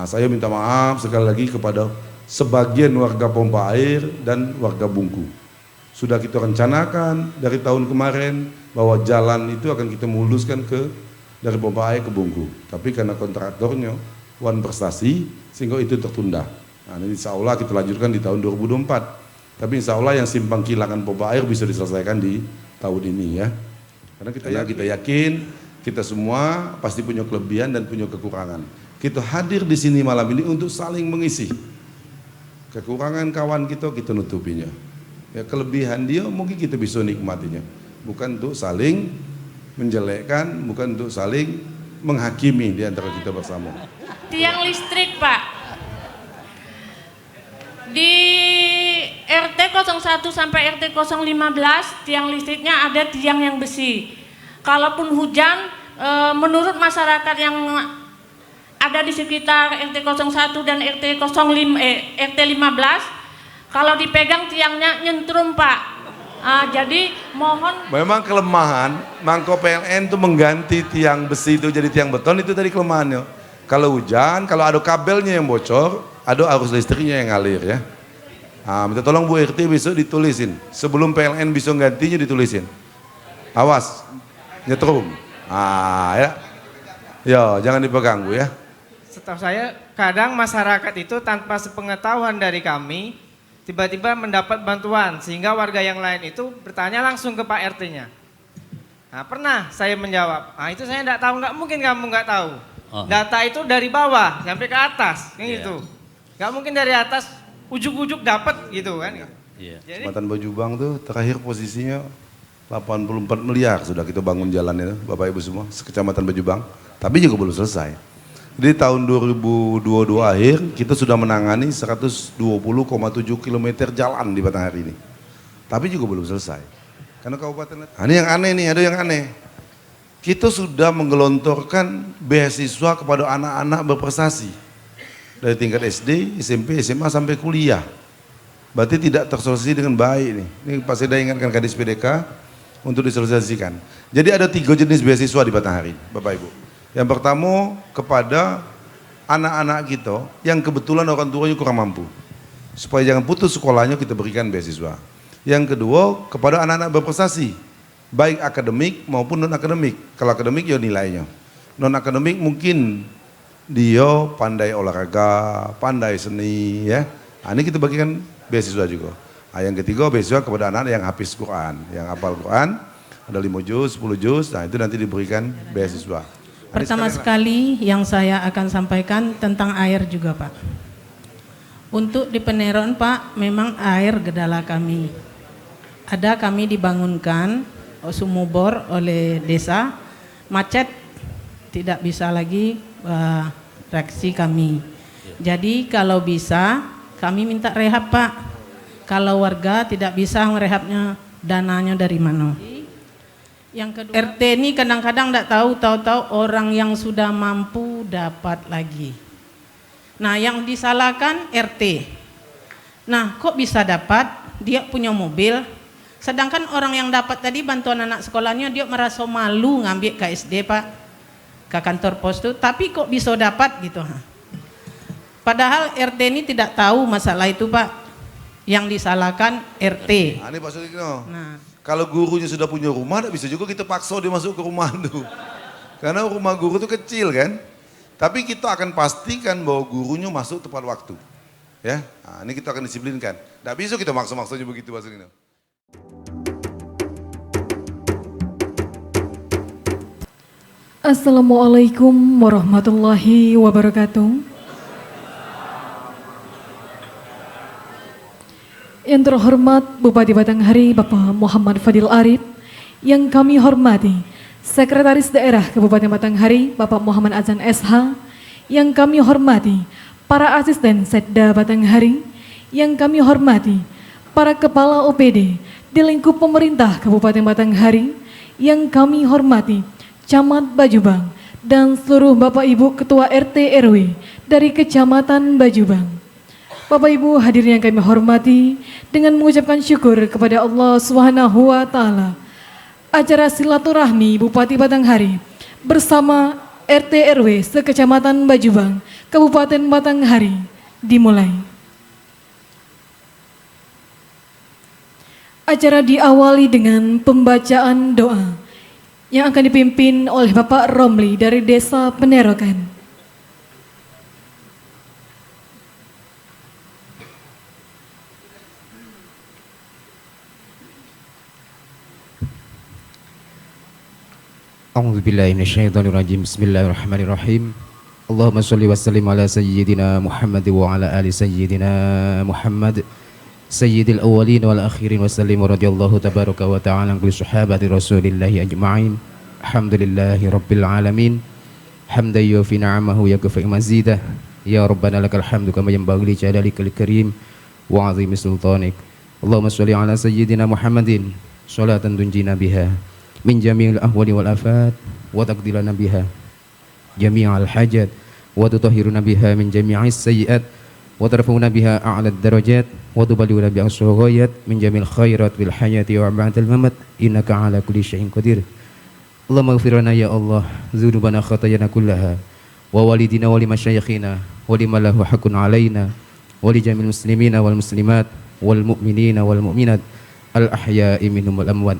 Saya minta maaf sekali lagi kepada sebagian warga pompa air dan warga Bungku. Sudah kita rencanakan dari tahun kemarin bahwa jalan itu akan kita muluskan dari pompa air ke Bungku. Tapi karena kontraktornya Wan Prestasi sehingga itu tertunda. Nah, ini insya Allah kita lanjutkan di tahun 2024. Tapi insya Allah yang simpang kilangan pompa air bisa diselesaikan di tahun ini ya. Karena kita yakin kita semua pasti punya kelebihan dan punya kekurangan. Kita hadir di sini malam ini untuk saling mengisi. Kekurangan kawan kita nutupinya. Ya, kelebihan dia mungkin kita bisa nikmatinya. Bukan untuk saling menjelekkan, bukan untuk saling menghakimi di antara kita bersama. Tiang listrik, Pak. Di RT 01 sampai RT 015 tiang listriknya ada tiang yang besi. Kalaupun hujan, menurut masyarakat yang ada di sekitar RT 01 dan RT 15, kalau dipegang tiangnya nyentrum, Pak. Jadi mohon. Memang kelemahan Mangko PLN itu mengganti tiang besi itu jadi tiang beton, itu tadi kelemahannya. Kalau hujan, kalau ada kabelnya yang bocor, ada arus listriknya yang ngalir ya. Minta tolong Bu RT besok ditulisin. Sebelum PLN bisa gantinya ditulisin. Awas, nyetrum. Ya. Yo, jangan dipegang Bu ya. Setahu saya kadang masyarakat itu tanpa sepengetahuan dari kami tiba-tiba mendapat bantuan sehingga warga yang lain itu bertanya langsung ke Pak RT-nya. Nah, pernah saya menjawab, itu saya enggak tahu, enggak mungkin kamu enggak tahu. Data itu dari bawah sampai ke atas, kan gitu. Enggak mungkin dari atas ujuk-ujuk dapat gitu kan. Jadi Kecamatan Bajubang tuh terakhir posisinya 84 miliar sudah kita bangun jalan itu, Bapak Ibu semua, Kecamatan Bajubang. Tapi juga belum selesai. Di tahun 2022 akhir kita sudah menangani 120,7 km jalan di Batanghari ini. Tapi juga belum selesai. Karena kabupaten, ini yang aneh nih, ada yang aneh. Kita sudah menggelontorkan beasiswa kepada anak-anak berprestasi. Dari tingkat SD, SMP, SMA sampai kuliah. Berarti tidak tersosialisasi dengan baik nih. Ini Pak Seda ingatkan Kadis PDK untuk disosialisasikan. Jadi ada 3 jenis beasiswa di Batanghari, Bapak Ibu. Yang pertama kepada anak-anak kita yang kebetulan orang tuanya kurang mampu. Supaya jangan putus sekolahnya kita berikan beasiswa. Yang kedua kepada anak-anak berprestasi. Baik akademik maupun non-akademik. Kalau akademik ya nilainya. Non-akademik mungkin dia pandai olahraga, pandai seni ya. Ini kita bagikan beasiswa juga. Yang ketiga beasiswa kepada anak yang hafiz Quran. Yang hafal Quran ada 5 juz, 10 juz. Nah itu nanti diberikan beasiswa. Pertama sekali yang saya akan sampaikan tentang air juga Pak. Untuk di Peneron Pak, memang air gedala kami. Ada kami dibangunkan sumur bor oleh desa, macet tidak bisa lagi reaksi kami. Jadi kalau bisa kami minta rehab Pak. Kalau warga tidak bisa merehabnya, dananya dari mana? Yang kedua, RT ini kadang-kadang tidak tahu orang yang sudah mampu dapat lagi. Nah, yang disalahkan RT. Nah, kok bisa dapat? Dia punya mobil. Sedangkan orang yang dapat tadi bantuan anak sekolahnya, dia merasa malu ngambil ke SD Pak, ke kantor pos itu. Tapi kok bisa dapat gitu? Padahal RT ini tidak tahu masalah itu Pak. Yang disalahkan RT. Ini Pak Sudikno. Kalau gurunya sudah punya rumah, tidak bisa juga kita paksa dia masuk ke rumah itu. Karena rumah guru itu kecil kan. Tapi kita akan pastikan bahwa gurunya masuk tepat waktu. Ya, ini kita akan disiplinkan. Tidak bisa kita maksa-maksanya begitu Pak Sudikno. Assalamualaikum warahmatullahi wabarakatuh. Yang terhormat Bupati Batanghari Bapak Muhammad Fadil Arif, yang kami hormati Sekretaris Daerah Kabupaten Batanghari Bapak Muhammad Azan SH, yang kami hormati para asisten Setda Batanghari, yang kami hormati para kepala OPD di lingkup pemerintah Kabupaten Batanghari, yang kami hormati Camat Bajubang dan seluruh Bapak Ibu Ketua RT RW dari Kecamatan Bajubang. Bapak Ibu hadirin yang kami hormati, dengan mengucapkan syukur kepada Allah Subhanahu wa taala, acara silaturahmi Bupati Batanghari bersama RT RW se-Kecamatan Bajubang Kabupaten Batanghari dimulai. Acara diawali dengan pembacaan doa yang akan dipimpin oleh Bapak Romli dari Desa Penerokan. A'udzu billahi minasyaitonir rajim. Bismillahirrahmanirrahim. Allahumma shalli wa sallim ala sayyidina Muhammad wa ala ali sayyidina Muhammad sayyidil awwalin wal akhirin wa sallim radhiyallahu tabaraka wa ta'ala an kulli sahabati rasulillahi ajma'in. Alhamdulillahi rabbil alamin. Hamdan yufi ni'amahu yakfi mazidah. Ya rabbana lakal hamdu kama yanbaghi li jalalikal karim wa 'azimi sultanik. Allahumma shalli ala sayyidina Muhammadin sholatan tunjina biha min jami'il ahwali wal afat wa taqdilana biha jami'al hajat wa tutahhiruna biha min jami'is sayyi'at wa tarfa'una biha a'la darajat wa tuballighuna biha as-saghayat min jami'il khairat bil hayati wa ba'dal mamat innaka ala kulli syai'in qadir. Allahumma ighfir lana ya Allah dzunubana khatayana kullaha wa walidina wa limasyayikhina wa liman lahu haqqun alaina wa li jami'il muslimina wal muslimat wal mu'minina wal mu'minat al ahya'i minhum wal amwat.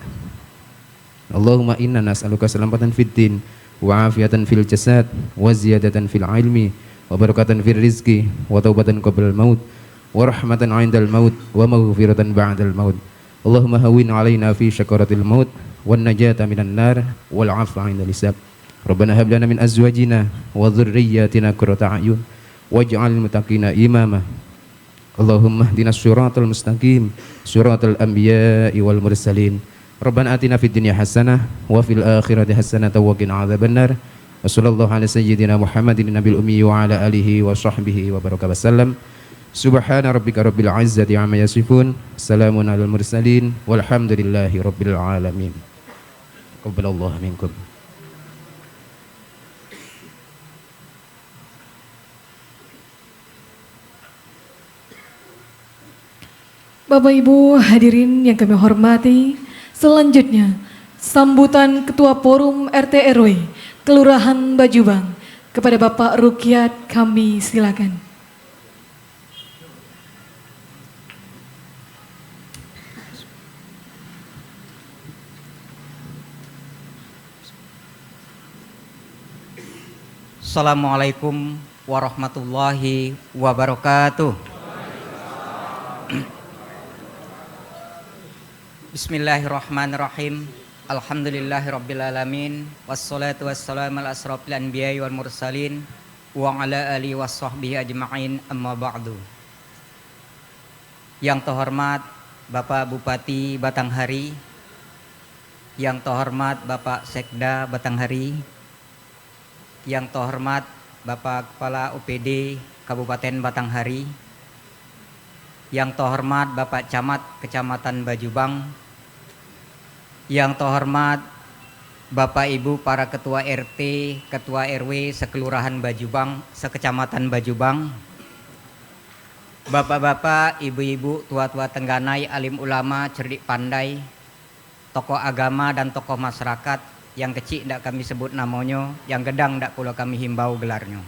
Allahumma inna nas'aluka salamatan fid din wa afiatan fil jasad wa ziyadatan fil ilmi wa barakatan fil rizqi wa taubatan qabla al maut wa rahmatan 'indal maut wa maghfiratan ba'dal maut. Allahumma hawwin 'alaina fi syakaratil maut wan najata minan nar wal 'afwa 'indal hisab. Rabbana hab lana min azwajina wa dhurriyyatina qurrata a'yun waj'alil muttaqina imama. Allahumma ihdinas siratal mustaqim siratal anbiya'i wal mursalin. Rabbana atina fid dunya hasanah wa fil akhirati hasanah wa qina adzabannar. Wa sallallahu ala sayyidina Muhammadin nabil ummi wa ala alihi wa sahbihi wa baraka wasallam. Subhana rabbika rabbil izzati amma yasifun. Salamun alal mursalin walhamdulillahi rabbil alamin. Qabbalallahu minkum. Bapak Ibu hadirin yang kami hormati, selanjutnya sambutan Ketua Forum RT RW Kelurahan Bajubang kepada Bapak Rukyat kami silakan. Assalamualaikum warahmatullahi wabarakatuh. Bismillahirrahmanirrahim. Alhamdulillahirrabbilalamin. Wassalatu wassalamu ala asrafil anbiya'i wal mursalin wa ala alihi wassahbihi ajma'in, amma ba'du. Yang terhormat Bapak Bupati Batanghari, yang terhormat Bapak Sekda Batanghari, yang terhormat Bapak Kepala UPD Kabupaten Batanghari, yang terhormat Bapak Camat Kecamatan Bajubang, yang terhormat Bapak Ibu para Ketua RT, Ketua RW Sekelurahan Bajubang, Sekecamatan Bajubang, Bapak-bapak, Ibu-ibu, tua-tua tengganai, alim ulama, cerdik pandai, tokoh agama dan tokoh masyarakat, yang kecil tidak kami sebut namanya, yang gedang tidak pula kami himbau gelarnya.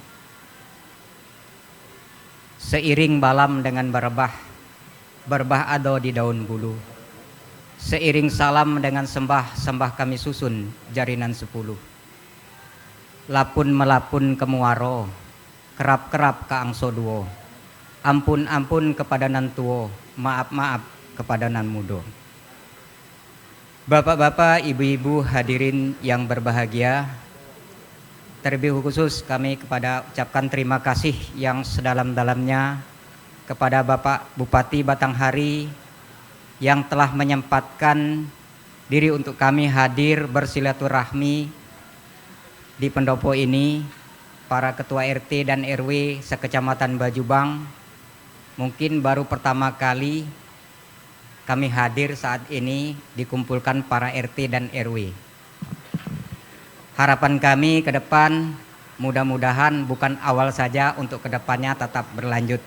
Seiring balam dengan berbah ado di daun bulu. Seiring salam dengan sembah kami susun jarinan 10. Lapun melapun kemuaro, kerap-kerap ke angso duo. Ampun-ampun kepada nan tuo, maaf-maaf kepada nan mudo. Bapak-bapak, ibu-ibu hadirin yang berbahagia, terlebih khusus kami ucapkan terima kasih yang sedalam-dalamnya kepada Bapak Bupati Batanghari yang telah menyempatkan diri untuk kami hadir bersilaturahmi di pendopo ini, para ketua RT dan RW sekecamatan Bajubang. Mungkin baru pertama kali kami hadir saat ini dikumpulkan para RT dan RW. Harapan kami ke depan mudah-mudahan bukan awal saja, untuk kedepannya tetap berlanjut.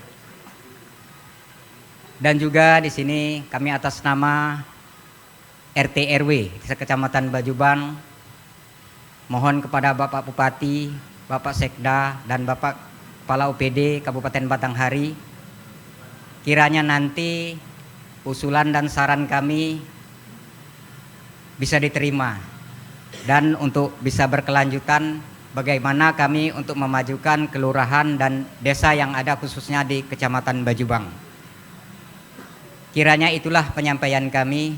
Dan juga di sini kami atas nama RT RW Sekecamatan Bajubang mohon kepada Bapak Bupati, Bapak Sekda dan Bapak Kepala UPD Kabupaten Batanghari, kiranya nanti usulan dan saran kami bisa diterima dan untuk bisa berkelanjutan bagaimana kami untuk memajukan kelurahan dan desa yang ada khususnya di Kecamatan Bajubang. Kiranya itulah penyampaian kami.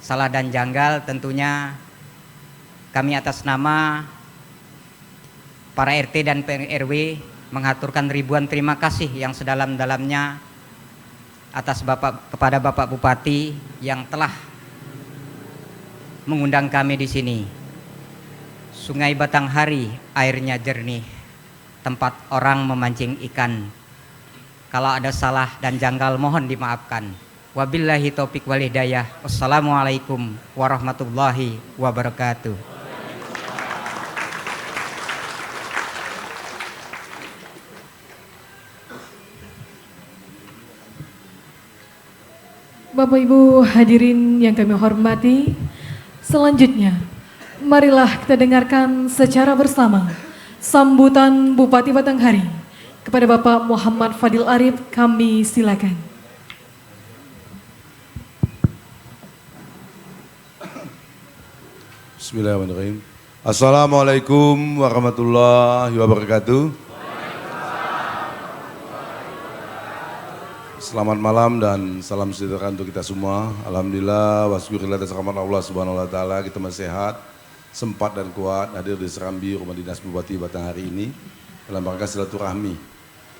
Salah dan janggal tentunya kami atas nama para RT dan PRW mengaturkan ribuan terima kasih yang sedalam-dalamnya kepada Bapak Bupati yang telah mengundang kami di sini. Sungai Batanghari airnya jernih, tempat orang memancing ikan. Kalau ada salah dan janggal mohon dimaafkan. Wabillahi taufik wal hidayah. Wassalamualaikum warahmatullahi wabarakatuh. Bapak Ibu hadirin yang kami hormati, selanjutnya marilah kita dengarkan secara bersama sambutan Bupati Batanghari kepada Bapak Muhammad Fadil Arif. Kami silakan. Bismillahirrahmanirrahim. Assalamualaikum warahmatullahi wabarakatuh. Selamat malam dan salam sejahtera untuk kita semua. Alhamdulillah, wasyukurillah atas rahmat Allah Subhanahu wa taala, kita masih sehat, sempat dan kuat hadir di Serambi Rumah Dinas Bupati Batanghari ini dalam rangka silaturahmi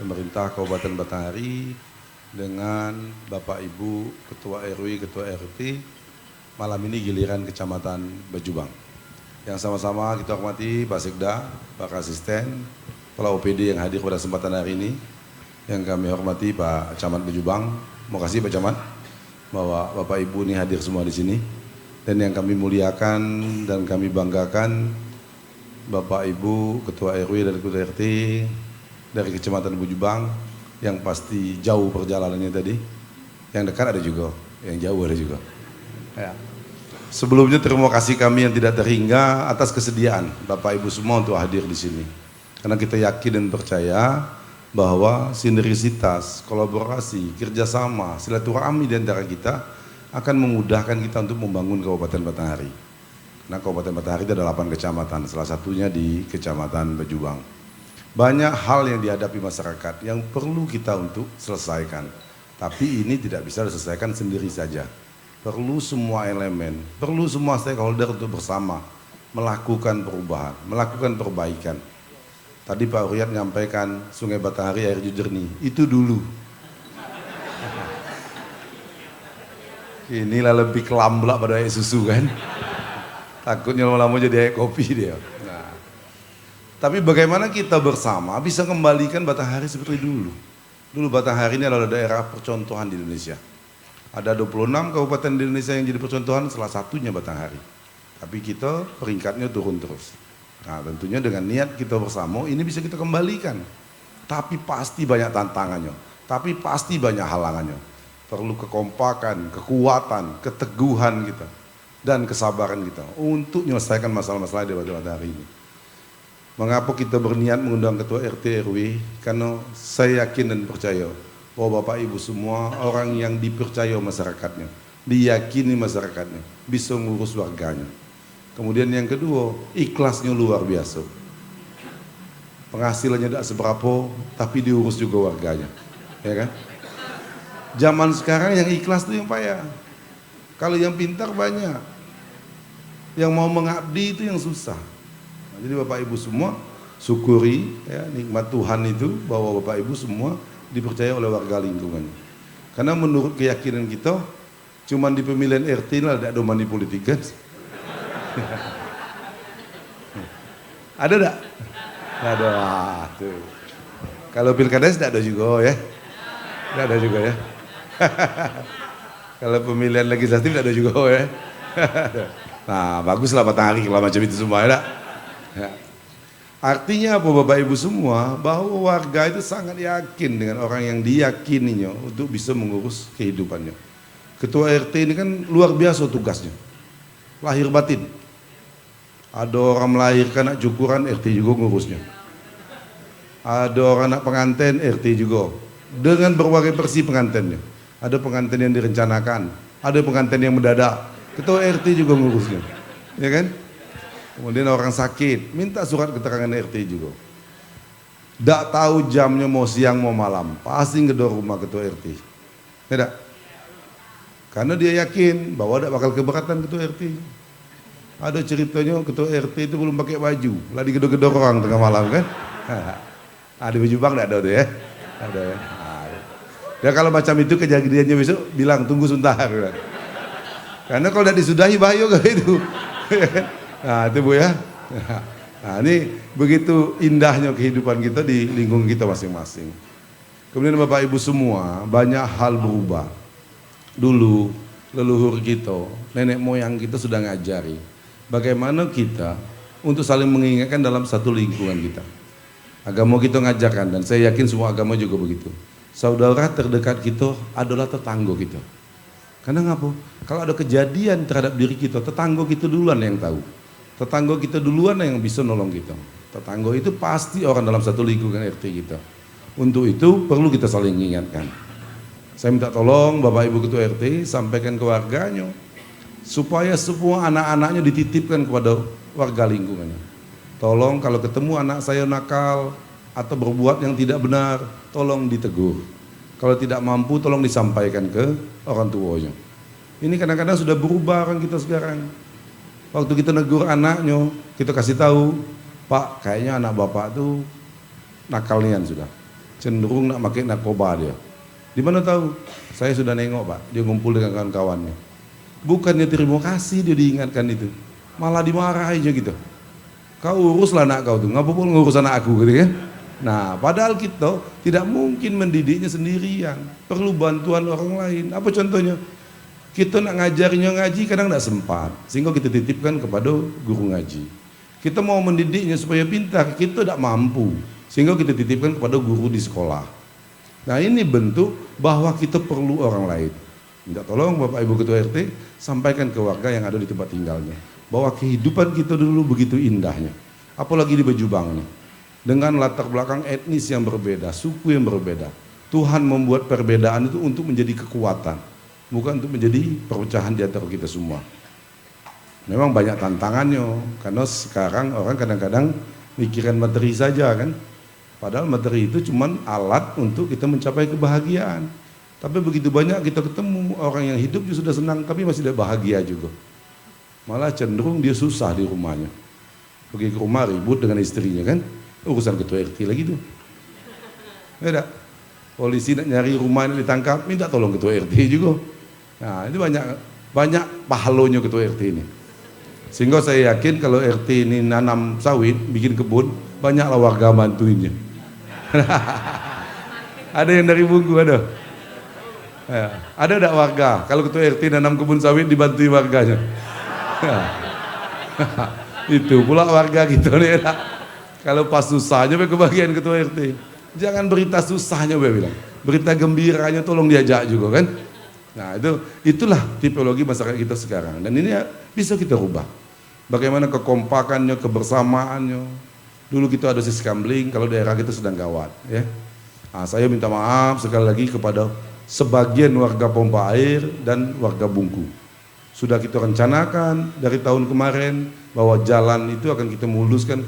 pemerintah Kabupaten Batanghari dengan Bapak Ibu Ketua RW, Ketua RT. Malam ini giliran Kecamatan Bajubang. Yang sama-sama kita hormati Pak Sekda, Pak Asisten, Kepala OPD yang hadir pada kesempatan hari ini. Yang kami hormati Pak Camat Bajubang. Terima kasih Pak Camat bahwa Bapak Ibu ini hadir semua di sini. Dan yang kami muliakan dan kami banggakan Bapak Ibu Ketua RW dan Ketua RT dari Kecamatan Bajubang yang pasti jauh perjalanannya tadi. Yang dekat ada juga, yang jauh ada juga. Ya. Sebelumnya terima kasih kami yang tidak terhingga atas kesediaan Bapak Ibu semua untuk hadir di sini. Karena kita yakin dan percaya bahwa sinergisitas, kolaborasi, kerjasama, silaturahmi di antara kita akan memudahkan kita untuk membangun Kabupaten Batanghari. Karena Kabupaten Batanghari itu ada 8 kecamatan, salah satunya di Kecamatan Bajubang. Banyak hal yang dihadapi masyarakat yang perlu kita untuk selesaikan. Tapi ini tidak bisa diselesaikan sendiri saja. Perlu semua elemen, perlu semua stakeholder untuk bersama melakukan perubahan, melakukan perbaikan. Tadi Pak Riyad menyampaikan Sungai Batanghari air jernih, itu dulu. Inilah lebih kelambak pada air susu kan. Takutnya lama-lama jadi air kopi dia. Nah, tapi bagaimana kita bersama bisa kembalikan Batanghari seperti dulu. Dulu Batanghari ini adalah daerah percontohan di Indonesia. Ada 26 kabupaten di Indonesia yang jadi percontohan, salah satunya Batanghari. Tapi kita peringkatnya turun terus. Nah tentunya dengan niat kita bersama ini bisa kita kembalikan. Tapi pasti banyak tantangannya. Tapi pasti banyak halangannya. Perlu kekompakan, kekuatan, keteguhan kita. Dan kesabaran kita untuk menyelesaikan masalah-masalah di Batanghari ini. Mengapa kita berniat mengundang Ketua RT RW? Karena saya yakin dan percaya bahwa Bapak Ibu semua orang yang dipercaya masyarakatnya, diyakini masyarakatnya, bisa mengurus warganya. Kemudian yang kedua, ikhlasnya luar biasa. Penghasilannya tidak seberapa, tapi diurus juga warganya. Ya kan? Zaman sekarang yang ikhlas itu yang payah. Kalau yang pintar banyak. Yang mau mengabdi itu yang susah. Nah, jadi Bapak Ibu semua syukuri ya, nikmat Tuhan itu bahwa Bapak Ibu semua dipercaya oleh warga lingkungan. Karena menurut keyakinan kita, cuman di pemilihan RT lah ada money politik kan? Ada tak? Ada. Tuh. Kalau pilkada tidak ada juga ya? Tidak ada juga ya? Kalau pemilihan legislatif tidak ada juga ya? Nah baguslah Batanghari kalau macam itu semua ya. Artinya apa Bapak Ibu semua, bahwa warga itu sangat yakin dengan orang yang diyakininya untuk bisa mengurus kehidupannya. Ketua RT ini kan luar biasa tugasnya, lahir batin. Ada orang melahirkan anak cukuran, RT juga ngurusnya. Ada orang anak pengantin, RT juga. Dengan berbagai versi pengantinnya. Ada pengantin yang direncanakan, ada pengantin yang mendadak. Ketua RT juga ngurusnya. Ya kan? Kemudian orang sakit, minta surat keterangan RT juga. Tak tahu jamnya mau siang mau malam, pasti ngedor rumah ketua RT. Tidak? Karena dia yakin bahwa tidak bakal keberatan ketua RT. Ada ceritanya ketua RT itu belum pakai baju, lah digedor-gedor orang tengah malam kan? Ada baju bang tidak ada tuh ya? Ada ya. Ya kalau macam itu kejadiannya besok bilang tunggu sebentar. Karena kalau tidak disudahi bahaya gak itu. Nah itu Bu ya. Nah ini begitu indahnya kehidupan kita di lingkungan kita masing-masing. Kemudian Bapak Ibu semua banyak hal berubah. Dulu leluhur kita, nenek moyang kita sudah ngajari bagaimana kita untuk saling mengingatkan dalam satu lingkungan kita. Agama kita ngajarkan dan saya yakin semua agama juga begitu. Saudara terdekat kita adalah tetangga kita. Karena ngapa? Kalau ada kejadian terhadap diri kita, tetangga kita duluan yang tahu. Tetangga kita duluan yang bisa nolong kita. Tetangga itu pasti orang dalam satu lingkungan RT kita. Untuk itu perlu kita saling ingatkan. Saya minta tolong Bapak Ibu Ketua RT sampaikan ke warganya supaya semua anak-anaknya dititipkan kepada warga lingkungannya. Tolong kalau ketemu anak saya nakal atau berbuat yang tidak benar, tolong ditegur. Kalau tidak mampu, tolong disampaikan ke orang tuanya. Ini kadang-kadang sudah berubah orang kita sekarang. Waktu kita negur anaknya, kita kasih tahu, Pak, kayaknya anak bapak tuh nakal nian sudah. Cenderung nak pakai narkoba dia. Di mana tahu? Saya sudah nengok Pak, dia ngumpul dengan kawan-kawannya. Bukannya terima kasih dia diingatkan itu, malah dimarahi aja gitu. Kau uruslah anak kau tuh, ngapa pun ngurus anak aku gitu kan? Nah, padahal kita tidak mungkin mendidiknya sendirian, perlu bantuan orang lain. Apa contohnya? Kita nak ngajarinya ngaji kadang tidak sempat, sehingga kita titipkan kepada guru ngaji. Kita mau mendidiknya supaya pintar, kita tidak mampu, sehingga kita titipkan kepada guru di sekolah. Nah, ini bentuk bahwa kita perlu orang lain. Minta tolong Bapak Ibu Ketua RT sampaikan ke warga yang ada di tempat tinggalnya bahwa kehidupan kita dulu begitu indahnya, apalagi di Bejubang nih. Dengan latar belakang etnis yang berbeda, suku yang berbeda. Tuhan membuat perbedaan itu untuk menjadi kekuatan, bukan untuk menjadi perpecahan di antara kita semua. Memang banyak tantangannya, karena sekarang orang kadang-kadang mikiran materi saja kan. Padahal materi itu cuma alat untuk kita mencapai kebahagiaan. Tapi begitu banyak kita ketemu orang yang hidupnya sudah senang, tapi masih tidak bahagia juga. Malah cenderung dia susah di rumahnya. Pergi ke rumah ribut dengan istrinya kan. Urusan ketua RT lagi tuh. Tidak. Polisi nak nyari rumah ini ditangkap, minta tolong ketua RT juga. Nah, itu banyak pahalonya ketua RT ini. Sehingga saya yakin kalau RT ini nanam sawit, bikin kebun, banyaklah warga bantuinnya. Ada yang dari Bungku ada. Ya. Ada tidak warga? Kalau ketua RT nanam kebun sawit dibantu warganya. Itu pula warga gitu nih. Kalau pas susahnya kebagian ketua RT. Jangan berita susahnya bilang. Berita gembiranya tolong diajak juga kan. Nah itulah tipologi masyarakat kita sekarang. Dan ini bisa kita rubah. Bagaimana kekompakannya, kebersamaannya. Dulu kita ada siskambling kalau daerah kita sedang gawat. Ya. Nah, saya minta maaf sekali lagi kepada sebagian warga pompa air dan warga Bungku. Sudah kita rencanakan dari tahun kemarin bahwa jalan itu akan kita muluskan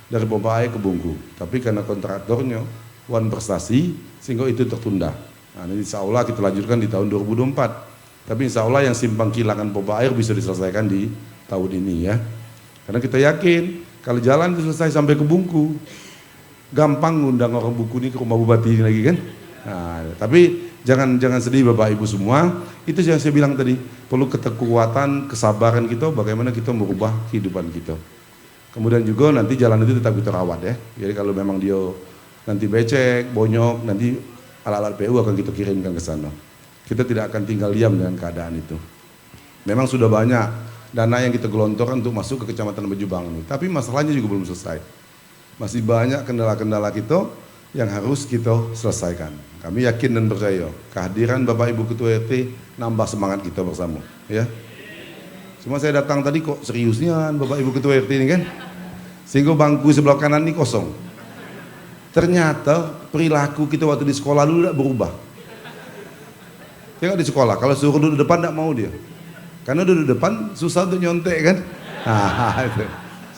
dari pompa air ke Bungku. Tapi karena kontraktornya wan prestasi sehingga itu tertunda. Nah, ini insya Allah kita lanjutkan di tahun 2024. Tapi insya Allah yang simpang kilangan pompa air bisa diselesaikan di tahun ini ya. Karena kita yakin kalau jalan itu selesai sampai ke Bungku, gampang ngundang orang Bungku ini ke rumah bupati ini lagi kan. Nah, tapi jangan sedih Bapak Ibu semua. Itu yang saya bilang tadi, perlu kekuatan, kesabaran kita bagaimana kita merubah kehidupan kita. Kemudian juga nanti jalan itu tetap kita rawat ya. Jadi kalau memang dia nanti becek, bonyok, nanti alat-alat PU akan kita kirimkan ke sana. Kita tidak akan tinggal diam dengan keadaan itu. Memang sudah banyak dana yang kita gelontorkan untuk masuk ke Kecamatan Bejubang ini. Tapi masalahnya juga belum selesai. Masih banyak kendala-kendala kita yang harus kita selesaikan. Kami yakin dan percaya kehadiran Bapak Ibu Ketua RT nambah semangat kita bersama. Ya. Cuma saya datang tadi kok seriusnya Bapak Ibu Ketua RT ini kan. Sehingga bangku sebelah kanan ini kosong. Ternyata perilaku kita waktu di sekolah dulu tidak berubah. Tengok di sekolah, kalau suruh duduk depan tidak mau dia. Karena duduk depan susah untuk nyontek kan. Nah, itu.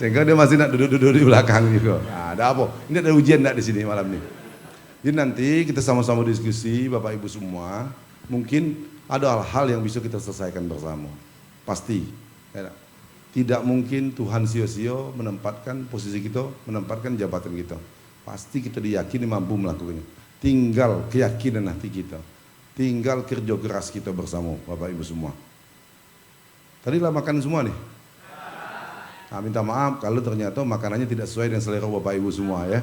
Sehingga dia masih nak duduk-duduk di belakang juga. Nah, ada apa? Ini ada ujian tidak di sini malam ini? Jadi nanti kita sama-sama diskusi, Bapak Ibu semua. Mungkin ada hal-hal yang bisa kita selesaikan bersama. Pasti. Ya. Tidak mungkin Tuhan sio-sio menempatkan posisi kita, menempatkan jabatan kita. Pasti kita diyakini mampu melakukannya. Tinggal keyakinan hati kita. Tinggal kerja keras kita bersama, Bapak Ibu semua. Tadi lah makan semua nih. Nah, minta maaf kalau ternyata makanannya tidak sesuai dengan selera Bapak Ibu semua ya.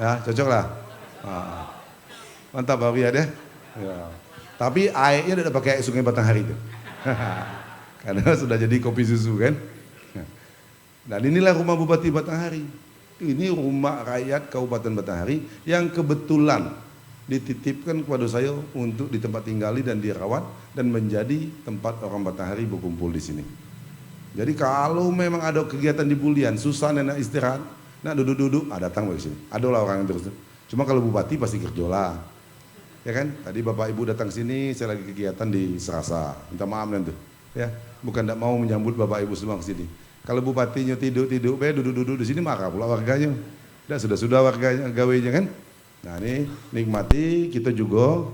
Ya, cocok lah. Nah, mantap Pak Riyad ya. Ya. Tapi airnya tidak pakai air Sungai Batanghari itu. Karena sudah jadi kopi susu kan. Dan inilah rumah Bupati Batanghari. Ini rumah rakyat Kabupaten Batanghari yang kebetulan dititipkan kepada saya untuk di tempat tinggali dan dirawat dan menjadi tempat orang Batanghari berkumpul di sini. Jadi kalau memang ada kegiatan di Bulian, susah nak istirahat, nak duduk-duduk, datang ke sini. Adalah orang yang terus. Cuma kalau bupati pasti kerjolah. Ya kan? Tadi Bapak Ibu datang sini, saya lagi kegiatan di Serasa. Minta maaf nanti. Ya, bukan tidak mau menyambut Bapak Ibu semua ke sini. Kalau bupatinya duduk-duduk di sini marah pula warganya. Sudah warganya gawainya kan? Nah ini nikmati, kita juga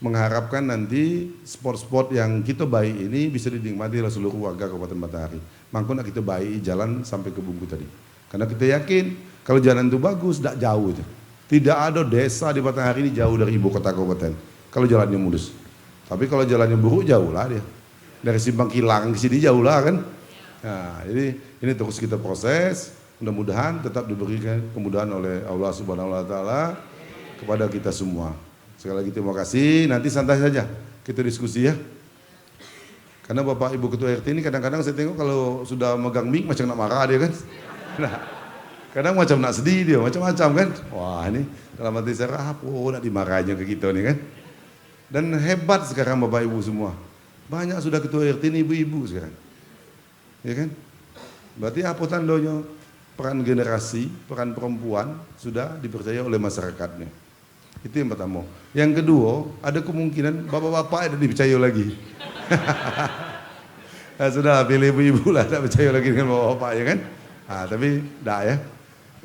mengharapkan nanti spot-spot yang kita baik ini bisa dinikmati oleh seluruh warga Kabupaten Batanghari. Makanya kita baik jalan sampai ke Bungku tadi. Karena kita yakin kalau jalan itu bagus, tidak jauh itu. Tidak ada desa di Batanghari ini jauh dari ibu kota kabupaten. Kalau jalannya mulus. Tapi kalau jalannya buruk jauh lah dia. Dari Simpang Kilang ke sini jauh lah kan. Nah, jadi ini terus kita proses. Mudah-mudahan tetap diberikan kemudahan oleh Allah Subhanahu wa taala kepada kita semua. Sekali lagi terima kasih. Nanti santai saja kita diskusi ya. Karena Bapak Ibu Ketua RT ini kadang-kadang saya tengok kalau sudah megang mic macam nak marah dia kan. Nah, kadang macam nak sedih dia, macam-macam kan. Wah, ini dalam hati saya nak dimarahin ke kita nih kan. Dan hebat sekarang Bapak Ibu semua. Banyak sudah Ketua RT ini ibu-ibu sekarang. Ya kan? Berarti apa tandanya? Peran generasi, peran perempuan sudah dipercaya oleh masyarakatnya. Itu yang pertama. Yang kedua, ada kemungkinan bapak-bapak tidak dipercaya lagi. Nah, sudah pilih ibu-ibu lah, tidak percaya lagi dengan bapak-bapak ya kan. Nah, tapi tidak ya.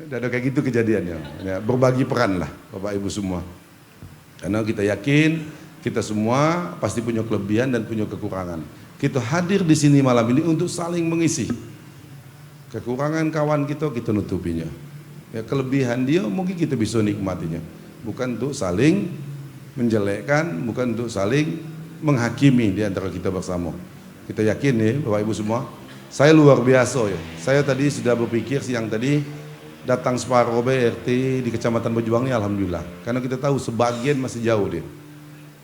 Tidak ada kayak gitu kejadiannya. Ya, berbagi peran lah Bapak Ibu semua. Karena kita yakin kita semua pasti punya kelebihan dan punya kekurangan. Kita hadir di sini malam ini untuk saling mengisi. Kekurangan kawan kita nutupinya. Ya, kelebihan dia mungkin kita bisa nikmatinya. Bukan untuk saling menjelekkan, bukan untuk saling menghakimi di antara kita bersama. Kita yakin nih Bapak Ibu semua, saya luar biasa ya. Saya tadi sudah berpikir siang tadi datang separuh RT di Kecamatan Bejuang ini alhamdulillah. Karena kita tahu sebagian masih jauh dia.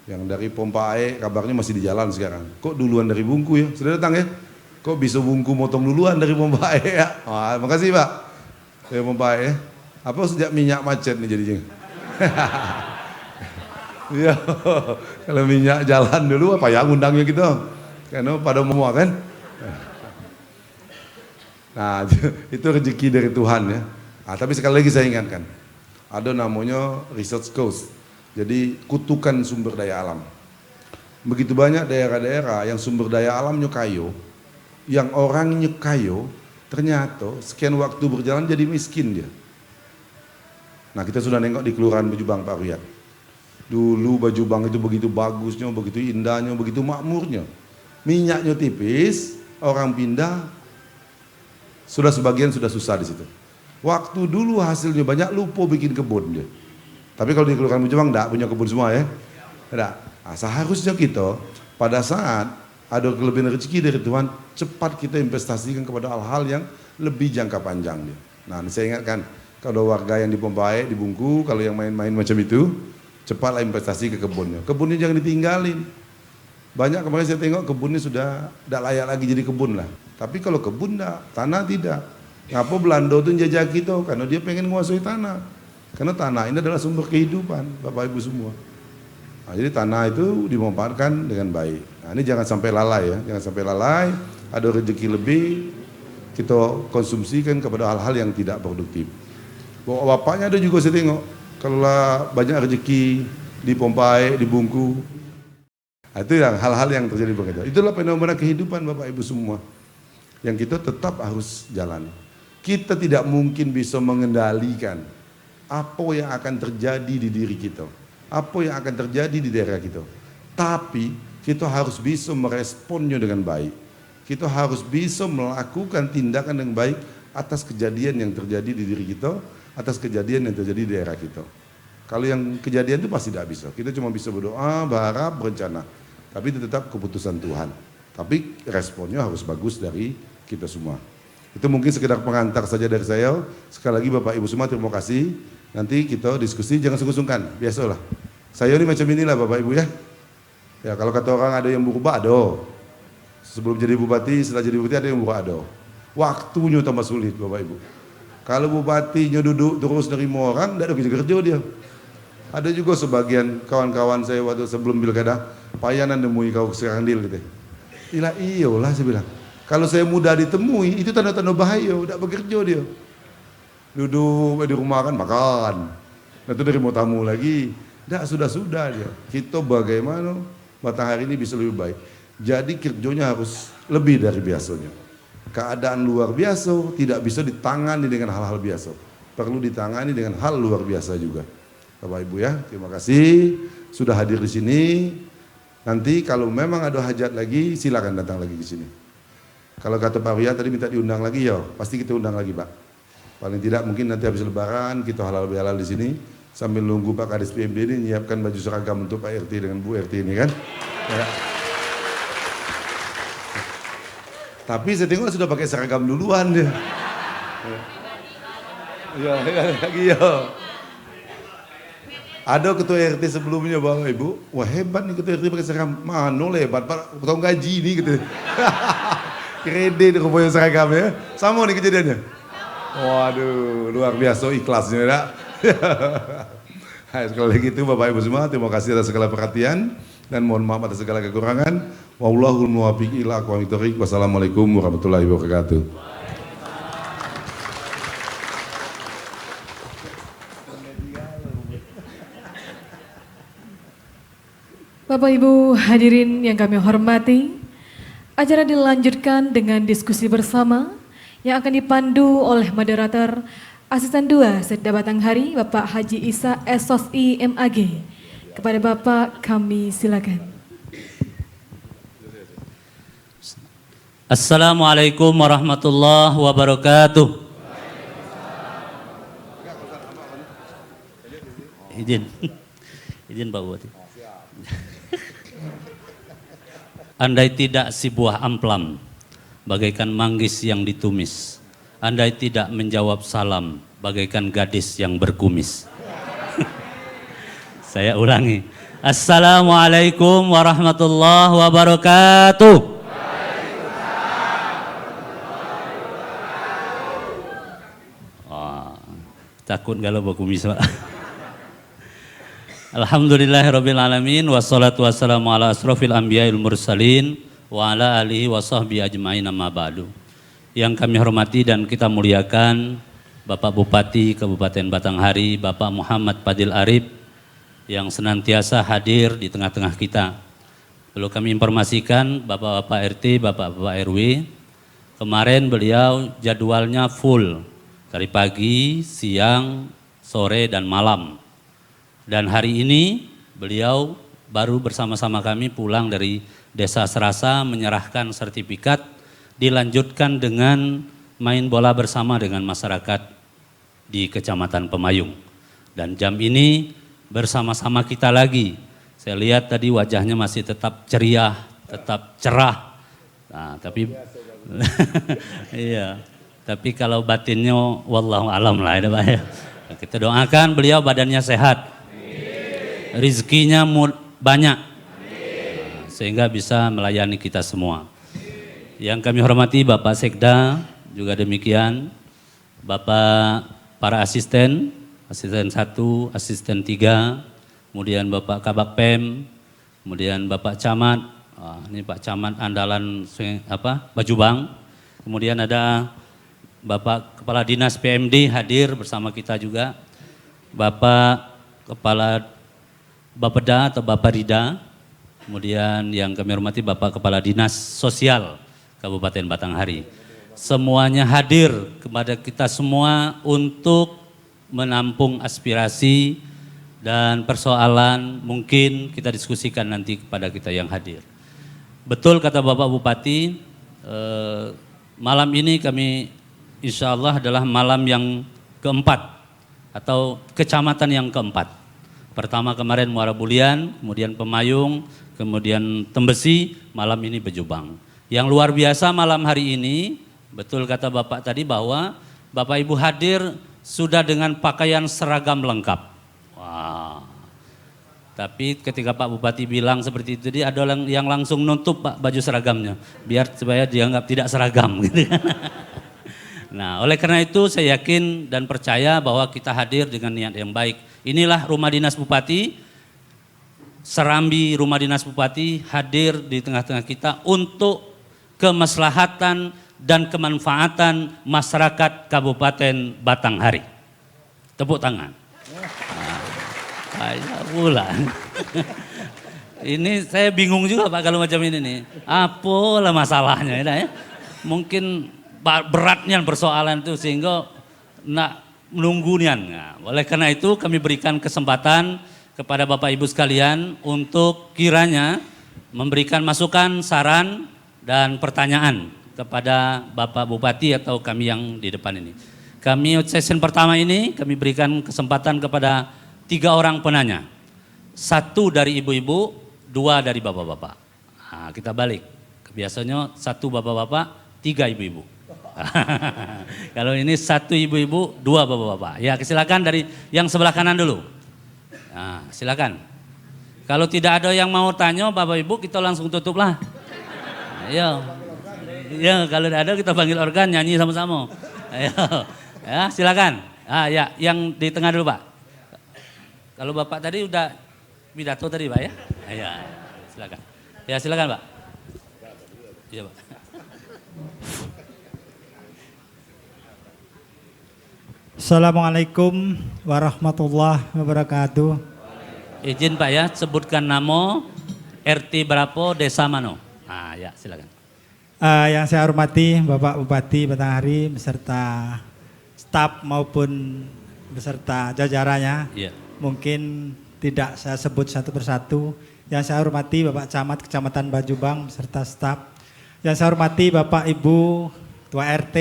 Yang dari pompa air kabarnya masih di jalan sekarang. Kok duluan dari Bungku ya? Sudah datang ya? Kok bisa Bungku motong duluan dari pompa air ya? Wah, makasih Pak. Dari pompa air. Apa sejak minyak macet nih jadinya? Ya, kalau minyak jalan dulu apa ya ngundangnya gitu. Karena pada semua kan. Nah, itu rezeki dari Tuhan ya. Nah, tapi sekali lagi saya ingatkan. Ada namanya research cost. Jadi kutukan sumber daya alam. Begitu banyak daerah-daerah yang sumber daya alamnya kayo, yang orangnya kayo, ternyata sekian waktu berjalan jadi miskin dia. Nah, kita sudah nengok di Kelurahan Bejubang Pak Riyad. Dulu Bejubang itu begitu bagusnya, begitu indahnya, begitu makmurnya. Minyaknya tipis, orang pindah, sudah sebagian sudah susah di situ. Waktu dulu hasilnya banyak, lupa bikin kebun dia. Tapi kalau di Kelurahan Bejubang enggak punya kebun semua ya. Enggak. Nah, seharusnya kita pada saat ada kelebihan rezeki dari Tuhan, cepat kita investasikan kepada hal-hal yang lebih jangka panjang dia. Nah, saya ingatkan kalau warga yang di pompa air, di Bungku, kalau yang main-main macam itu, cepatlah investasi ke kebunnya. Kebunnya jangan ditinggalin. Banyak kemarin saya tengok kebunnya sudah tidak layak lagi jadi kebun lah. Tapi kalau kebun enggak, tanah tidak. Ngapa Belanda itu jajah kita? Karena dia pengen menguasai tanah. Karena tanah ini adalah sumber kehidupan, Bapak Ibu semua. Nah, jadi tanah itu dimanfaatkan dengan baik. Nah, ini jangan sampai lalai ya, jangan sampai lalai. Ada rezeki lebih, kita konsumsikan kepada hal-hal yang tidak produktif. Bawa bapaknya ada juga saya tengok. Kalau banyak rezeki dipompai, dibungku. Nah, itu yang hal-hal yang terjadi begitu. Itulah fenomena kehidupan Bapak Ibu semua. Yang kita tetap harus jalani. Kita tidak mungkin bisa mengendalikan apa yang akan terjadi di diri kita. Apa yang akan terjadi di daerah kita. Tapi kita harus bisa meresponnya dengan baik. Kita harus bisa melakukan tindakan yang baik atas kejadian yang terjadi di diri kita, atas kejadian yang terjadi di daerah kita. Kalau yang kejadian itu pasti tidak bisa. Kita cuma bisa berdoa, berharap, berencana. Tapi itu tetap keputusan Tuhan. Tapi responnya harus bagus dari kita semua. Itu mungkin sekedar pengantar saja dari saya. Sekali lagi Bapak Ibu semua terima kasih. Nanti kita diskusi, jangan sungkan-sungkan. Biasalah. Saya ini macam inilah Bapak Ibu ya. Ya kalau kata orang ada yang berubah, ada. Sebelum jadi bupati, setelah jadi bupati ada yang berubah, ada. Waktunya tambah sulit Bapak Ibu. Kalau bupatinya duduk terus nerima orang, tidak ada kerja dia. Ada juga sebagian kawan-kawan saya waktu sebelum pilkada, payanan nemui kau Serandil gitu. Iyalah saya bilang. Kalau saya mudah ditemui, itu tanda-tanda bahaya, tidak bekerja dia. Duduk di rumah kan makan. Nanti nerima tamu lagi. Tidak, sudah-sudah dia. Kita bagaimana Matahari ini bisa lebih baik. Jadi kerjanya harus lebih dari biasanya. Keadaan luar biasa tidak bisa ditangani dengan hal-hal biasa. Perlu ditangani dengan hal luar biasa juga. Bapak Ibu ya, terima kasih sudah hadir di sini. Nanti kalau memang ada hajat lagi, silakan datang lagi ke sini. Kalau kata Pak Ria tadi minta diundang lagi ya, pasti kita undang lagi Pak. Paling tidak mungkin nanti habis Lebaran kita halal-bihalal di sini. Sambil nunggu Pak Kadis PMD ini menyiapkan baju seragam untuk Pak RT dengan Bu RT ini kan. Ya. Tapi saya tengok sudah pakai seragam duluan dia. Ya, lagi ya. Ada ketua RT sebelumnya Bapak Ibu, wah hebat nih ketua RT pakai seragam. Mana hebat Pak, potong gaji nih gitu. Kredit rupanya seragamnya. Sama nih kejadiannya. Waduh, luar biasa ikhlasnya ya. Sekali lagi itu Bapak Ibu semua, terima kasih atas segala perhatian dan mohon maaf atas segala kekurangan. Wallahul muwaffiq ila aqwamit thoriq. Wassalamualaikum warahmatullahi wabarakatuh. Bapak Ibu hadirin yang kami hormati, acara dilanjutkan dengan diskusi bersama yang akan dipandu oleh moderator Asisten 2 Setda Batanghari Bapak Haji Isa SOSI MAG. Kepada Bapak kami silakan. Assalamualaikum warahmatullahi wabarakatuh. Izin Pak Bupati. Andai tidak si buah amplam, bagaikan manggis yang ditumis. Andai tidak menjawab salam, bagaikan gadis yang berkumis. Saya ulangi. Assalamualaikum warahmatullahi wabarakatuh. Oh, takut kalau berkumis Pak. Alhamdulillahirrabbilalamin. Wassalatu wassalamu ala asrofil anbiya'il mursalin wa ala alihi wa sahbihi ajma'in amma ba'du. Yang kami hormati dan kita muliakan Bapak Bupati Kabupaten Batanghari, Bapak Muhammad Fadil Arif yang senantiasa hadir di tengah-tengah kita. Perlu kami informasikan Bapak-Bapak RT, Bapak-Bapak RW, kemarin beliau jadwalnya full dari pagi, siang, sore dan malam. Dan hari ini beliau baru bersama-sama kami pulang dari Desa Serasa menyerahkan sertifikat, dilanjutkan dengan main bola bersama dengan masyarakat di Kecamatan Pemayung. Dan jam ini bersama-sama kita lagi. Saya lihat tadi wajahnya masih tetap ceria, tetap cerah. Nah, tapi iya. Tapi kalau batinnya wallahu alam lah ya Pak ya. Kita doakan beliau badannya sehat. Rizkinya banyak. Sehingga bisa melayani kita semua. Yang kami hormati Bapak Sekda, juga demikian. Bapak para asisten 1, asisten 3, kemudian Bapak Kabak Pem, kemudian Bapak Camat, ini Pak Camat andalan Bajubang, kemudian ada Bapak Kepala Dinas PMD hadir bersama kita juga, Bapak Kepala Bapeda atau Bapak Rida, kemudian yang kami hormati Bapak Kepala Dinas Sosial Kabupaten Batanghari. Semuanya hadir kepada kita semua untuk menampung aspirasi dan persoalan mungkin kita diskusikan nanti kepada kita yang hadir. Betul kata Bapak Bupati, malam ini kami insya Allah adalah malam yang keempat atau kecamatan yang keempat. Pertama kemarin Muara Bulian, kemudian Pemayung, kemudian Tembesi, malam ini Bejubang. Yang luar biasa malam hari ini, betul kata Bapak tadi bahwa Bapak Ibu hadir sudah dengan pakaian seragam lengkap. Wah. Tapi ketika Pak Bupati bilang seperti itu, dia ada yang langsung nutup Pak baju seragamnya, biar supaya dianggap tidak seragam. Gitu. Nah, oleh karena itu saya yakin dan percaya bahwa kita hadir dengan niat yang baik. Inilah Rumah Dinas Bupati, Serambi Rumah Dinas Bupati hadir di tengah-tengah kita untuk kemaslahatan dan kemanfaatan masyarakat Kabupaten Batanghari. Tepuk tangan. Kayak pula. Ini saya bingung juga Pak kalau macam ini nih. Apalah masalahnya ya. Mungkin beratnya persoalan itu sehingga nak menunggunya. Nah, oleh karena itu kami berikan kesempatan kepada Bapak Ibu sekalian untuk kiranya memberikan masukan, saran dan pertanyaan kepada Bapak Bupati atau kami yang di depan ini. Kami sesi pertama ini kami berikan kesempatan kepada 3 orang penanya. 1 dari ibu-ibu, 2 dari bapak-bapak. Nah, kita balik. Biasanya 1 bapak-bapak, 3 ibu-ibu. Kalau ini 1 ibu-ibu, 2 bapak-bapak. Ya, silakan dari yang sebelah kanan dulu. Nah, silakan. Kalau tidak ada yang mau tanya Bapak Ibu, kita langsung tutup lah. Ayo. Ya, kalau ada kita panggil organ nyanyi sama-sama. Ayo. Ya, silakan. Ah, ya, yang di tengah dulu, Pak. Kalau Bapak tadi udah pidato tadi, Pak ya? Ya, silakan. Ya, silakan, Pak. Iya, Pak. Assalamualaikum warahmatullahi wabarakatuh. Izin Pak ya, sebutkan nama, RT berapa, desa mana? Ah ya, silakan. Yang saya hormati Bapak Bupati Batanghari beserta staf maupun beserta jajarannya. Iya. Mungkin tidak saya sebut satu persatu. Yang saya hormati Bapak Camat Kecamatan Bajubang beserta staf. Yang saya hormati Bapak Ibu Ketua RT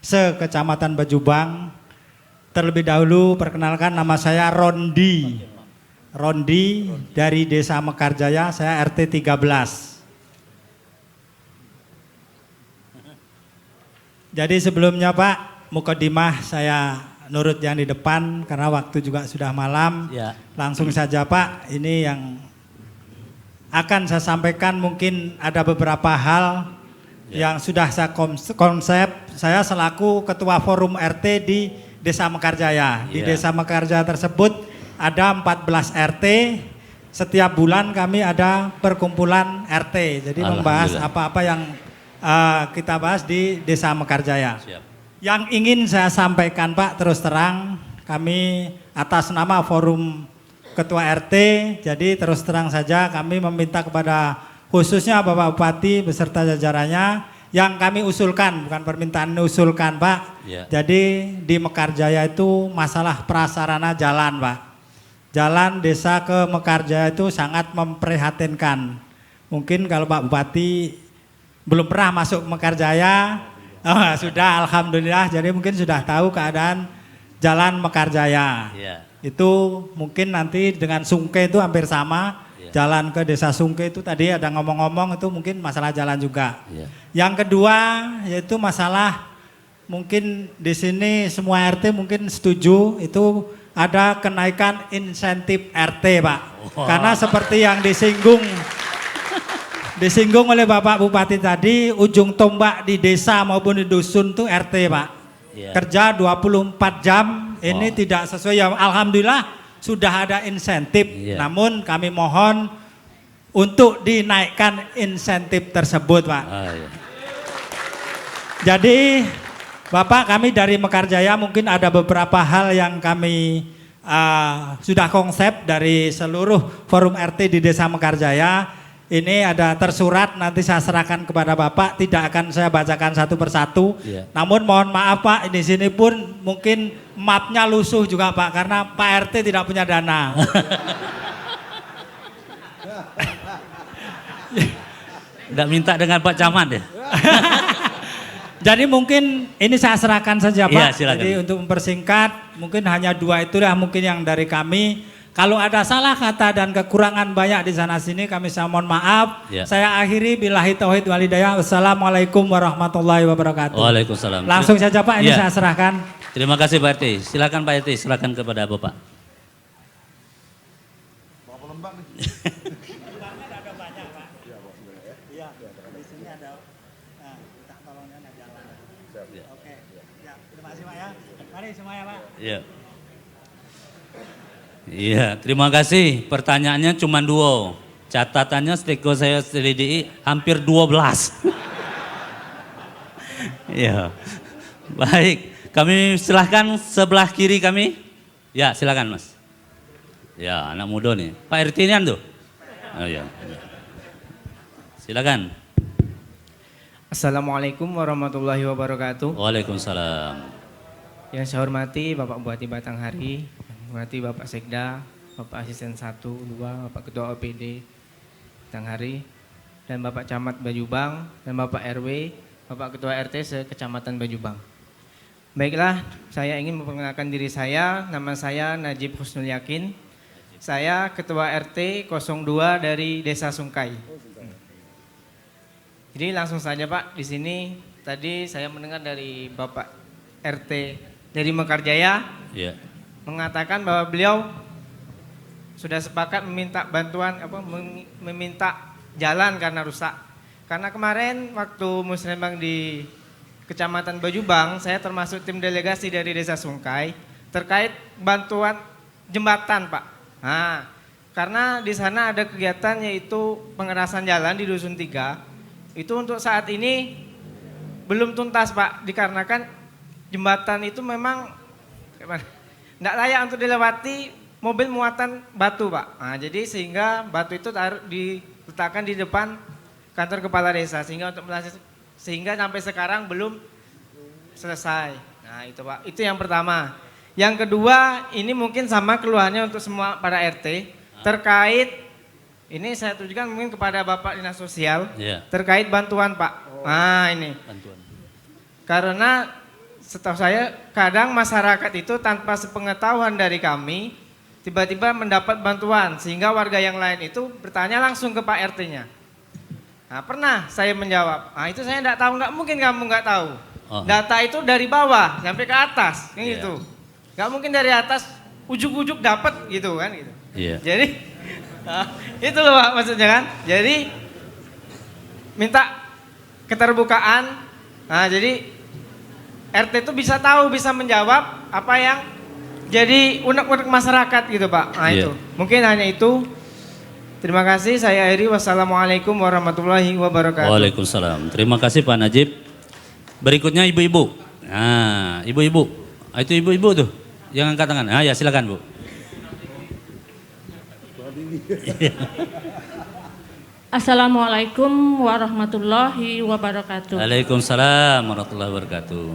se-Kecamatan Bajubang. Terlebih dahulu perkenalkan nama saya Rondi. Rondi dari Desa Mekarjaya, saya RT 13. Jadi sebelumnya Pak, mukadimah saya nurut yang di depan karena waktu juga sudah malam. Ya. Langsung saja Pak, ini yang akan saya sampaikan mungkin ada beberapa hal yang sudah saya konsep. Saya selaku Ketua Forum RT di Desa Mekarjaya. Di Desa Mekarjaya tersebut ada 14 RT. Setiap bulan kami ada perkumpulan RT. Jadi membahas apa-apa yang kita bahas di Desa Mekarjaya. Siap. Yang ingin saya sampaikan Pak, terus terang kami atas nama Forum Ketua RT, jadi terus terang saja kami meminta kepada khususnya Bapak Bupati beserta jajarannya yang kami usulkan, bukan permintaan, usulkan Pak. Ya. Jadi di Mekarjaya itu masalah prasarana jalan Pak. Jalan desa ke Mekarjaya itu sangat memprihatinkan. Mungkin kalau Pak Bupati belum pernah masuk Mekarjaya, sudah alhamdulillah, jadi mungkin sudah tahu keadaan jalan Mekarjaya. Ya. Itu mungkin nanti dengan Sungke itu hampir sama. Jalan ke Desa Sungke itu tadi ada ngomong-ngomong, itu mungkin masalah jalan juga. Yang kedua yaitu masalah mungkin di sini semua RT mungkin setuju itu ada kenaikan insentif RT Pak. Karena seperti yang disinggung oleh Bapak Bupati tadi, ujung tombak di desa maupun di dusun itu RT Pak. Kerja 24 jam ini tidak sesuai. Ya, alhamdulillah sudah ada insentif, namun kami mohon untuk dinaikkan insentif tersebut Pak. Jadi Bapak, kami dari Mekarjaya mungkin ada beberapa hal yang kami sudah konsep dari seluruh forum RT di Desa Mekarjaya. Ini ada tersurat, nanti saya serahkan kepada Bapak, tidak akan saya bacakan satu persatu. Iya. Namun mohon maaf Pak, di sini pun mungkin mapnya lusuh juga Pak, karena Pak RT tidak punya dana. Tidak minta dengan Pak Camat ya? Jadi mungkin ini saya serahkan saja Pak. Iya, silakan. Jadi untuk mempersingkat, mungkin hanya 2 itulah mungkin yang dari kami. Kalau ada salah kata dan kekurangan banyak di sana sini, kami saya mohon maaf. Ya. Saya akhiri billahi tauhid walhidayah. Wassalamualaikum warahmatullahi wabarakatuh. Waalaikumsalam. Langsung saja Pak, ini Ya. saya serahkan. Terima kasih Pak RT. Silakan Pak RT, silakan kepada Bapak. Mari semuanya Pak. Iya. Iya, terima kasih. Pertanyaannya cuma 2. Catatannya steko saya selidiki hampir 12. Iya. Baik, kami silahkan sebelah kiri kami. Ya, silakan Mas. Ya, anak muda nih. Pak RT ini tuh. Oh iya. Silakan. Assalamualaikum warahmatullahi wabarakatuh. Waalaikumsalam. Yang saya hormati Bapak Bupati Batanghari, hormati Bapak Sekda, Bapak Asisten 1, 2, Bapak Ketua OPD Batanghari, dan Bapak Camat Bajubang, dan Bapak RW, Bapak Ketua RT se-Kecamatan Bajubang. Baiklah, saya ingin memperkenalkan diri saya, nama saya Najib Husnul Yakin. Saya Ketua RT 02 dari Desa Sungkai. Jadi langsung saja Pak, di sini tadi saya mendengar dari Bapak RT dari Mekarjaya Iya. mengatakan bahwa beliau sudah sepakat meminta bantuan meminta jalan karena rusak. Karena kemarin waktu musrembang di Kecamatan Bajubang, saya termasuk tim delegasi dari Desa Sungkai terkait bantuan jembatan, Pak. Nah, karena di sana ada kegiatan yaitu pengerasan jalan di Dusun 3. Itu untuk saat ini belum tuntas, Pak, dikarenakan jembatan itu memang tidak layak untuk dilewati mobil muatan batu, Pak. Nah, jadi sehingga batu itu diletakkan di depan kantor kepala desa sehingga sampai sekarang belum selesai. Nah, itu Pak, itu yang pertama. Yang kedua, ini mungkin sama keluhannya untuk semua para RT terkait ini saya tujukan mungkin kepada Bapak Dinas Sosial terkait bantuan, Pak. Nah, ini. Bantuan. Karena setahu saya kadang masyarakat itu tanpa sepengetahuan dari kami tiba-tiba mendapat bantuan sehingga warga yang lain itu bertanya langsung ke Pak RT-nya. Nah, pernah saya menjawab, itu saya tidak tahu, nggak mungkin kamu nggak tahu. Data itu dari bawah sampai ke atas, kan gitu. Nggak mungkin dari atas ujuk-ujuk dapat gitu kan gitu. Jadi itu loh Pak maksudnya kan. Jadi minta keterbukaan. Nah, jadi RT itu bisa tahu, bisa menjawab apa yang jadi unek-unek masyarakat gitu Pak. Nah itu, mungkin hanya itu. Terima kasih, saya akhiri. Wassalamualaikum warahmatullahi wabarakatuh. Waalaikumsalam. Terima kasih Pak Najib. Berikutnya ibu-ibu. Nah, ibu-ibu. Itu ibu-ibu tuh yang angkat tangan. Ya silakan Bu. Assalamualaikum warahmatullahi wabarakatuh. Waalaikumsalam warahmatullahi wabarakatuh.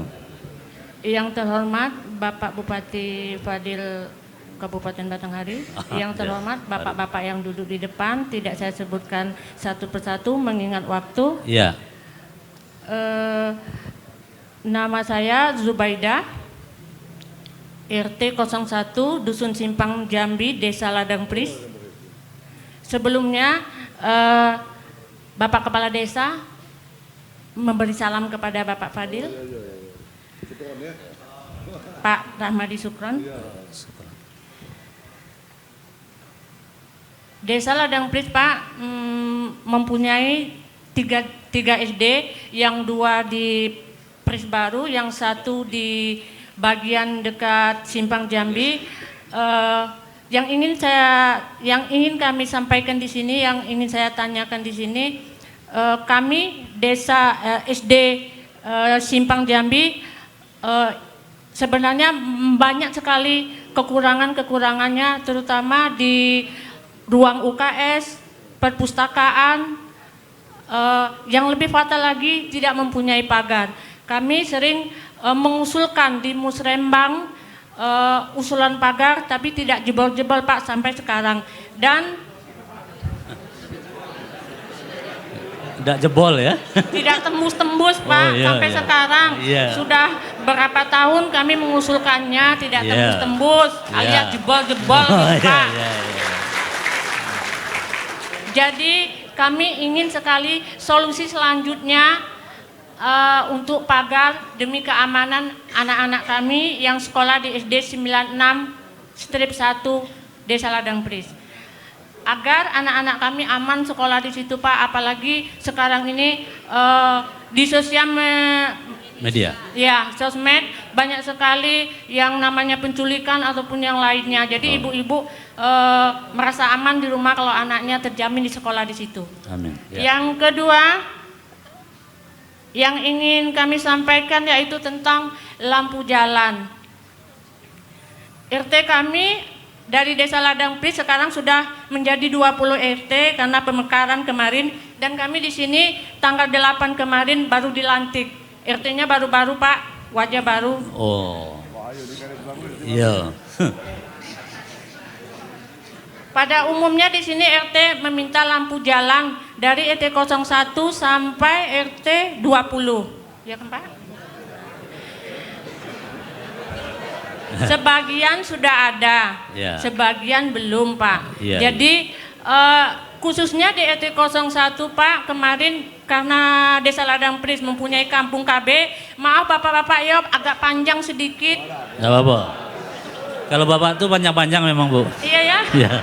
Yang terhormat Bapak Bupati Fadil Kabupaten Batanghari, yang terhormat bapak-bapak yang duduk di depan, tidak saya sebutkan satu persatu mengingat waktu. Iya. Nama saya Zubaidah, RT 01 Dusun Simpang Jambi, Desa Ladang Pris. Sebelumnya Bapak Kepala Desa memberi salam kepada Bapak Fadil, Pak Rahmadi Sukron. Desa Ladang Pris Pak mempunyai tiga SD, yang 2 di Pris Baru, yang 1 di bagian dekat Simpang Jambi. Yang ingin kami sampaikan di sini, yang ingin saya tanyakan di sini, kami desa SD Simpang Jambi sebenarnya banyak sekali kekurangannya, terutama di ruang UKS, perpustakaan, yang lebih fatal lagi tidak mempunyai pagar. Kami sering mengusulkan di Musrembang usulan pagar, tapi tidak jebol-jebol Pak sampai sekarang. Dan tidak jebol ya? tidak tembus-tembus Pak sampai sekarang. Sudah berapa tahun kami mengusulkannya tidak tembus-tembus, alias jebol-jebol gitu, Pak. Jadi kami ingin sekali solusi selanjutnya untuk pagar demi keamanan anak-anak kami yang sekolah di SD 96/1 Desa Ladang Pris. Agar anak-anak kami aman sekolah di situ Pak, apalagi sekarang ini di sosial media. Ya, sosmed banyak sekali yang namanya penculikan ataupun yang lainnya. Jadi ibu-ibu merasa aman di rumah kalau anaknya terjamin di sekolah di situ. Amin. Yang kedua yang ingin kami sampaikan yaitu tentang lampu jalan. RT kami dari Desa Ladang Pris sekarang sudah menjadi 20 RT karena pemekaran kemarin, dan kami di sini tanggal 8 kemarin baru dilantik. RT-nya baru-baru Pak, wajah baru. Oh. Iya. Pada umumnya di sini RT meminta lampu jalan dari RT 01 sampai RT 20. Ya kan Pak? Sebagian sudah ada, sebagian belum Pak. Jadi khususnya di RT 01 Pak, kemarin karena Desa Ladang Pris mempunyai kampung KB, maaf Bapak-Bapak ya agak panjang sedikit. Gak apa-apa. Kalau Bapak tuh panjang-panjang memang Bu. Iya ya? Iya.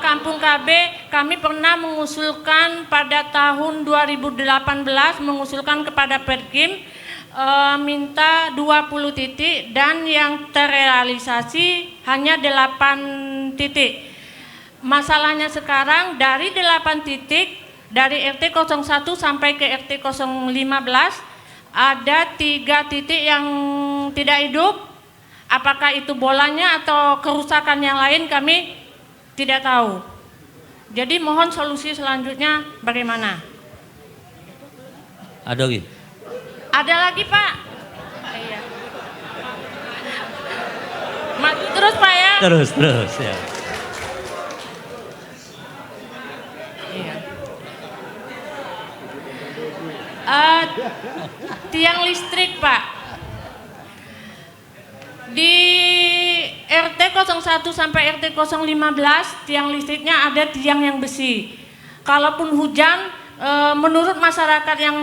Kampung KB kami pernah mengusulkan pada tahun 2018 mengusulkan kepada Perkim minta 20 titik dan yang terrealisasi hanya 8 titik. Masalahnya sekarang dari 8 titik dari RT 01 sampai ke RT 015 ada 3 titik yang tidak hidup. Apakah itu bolanya atau kerusakan yang lain kami tidak tahu. Jadi mohon solusi selanjutnya bagaimana? Ada lagi? Ada lagi Pak. Iya. Terus Pak ya. Terus ya. Iya. Tiang listrik Pak. Di RT 01 sampai RT 015 tiang listriknya ada tiang yang besi. Kalaupun hujan, menurut masyarakat yang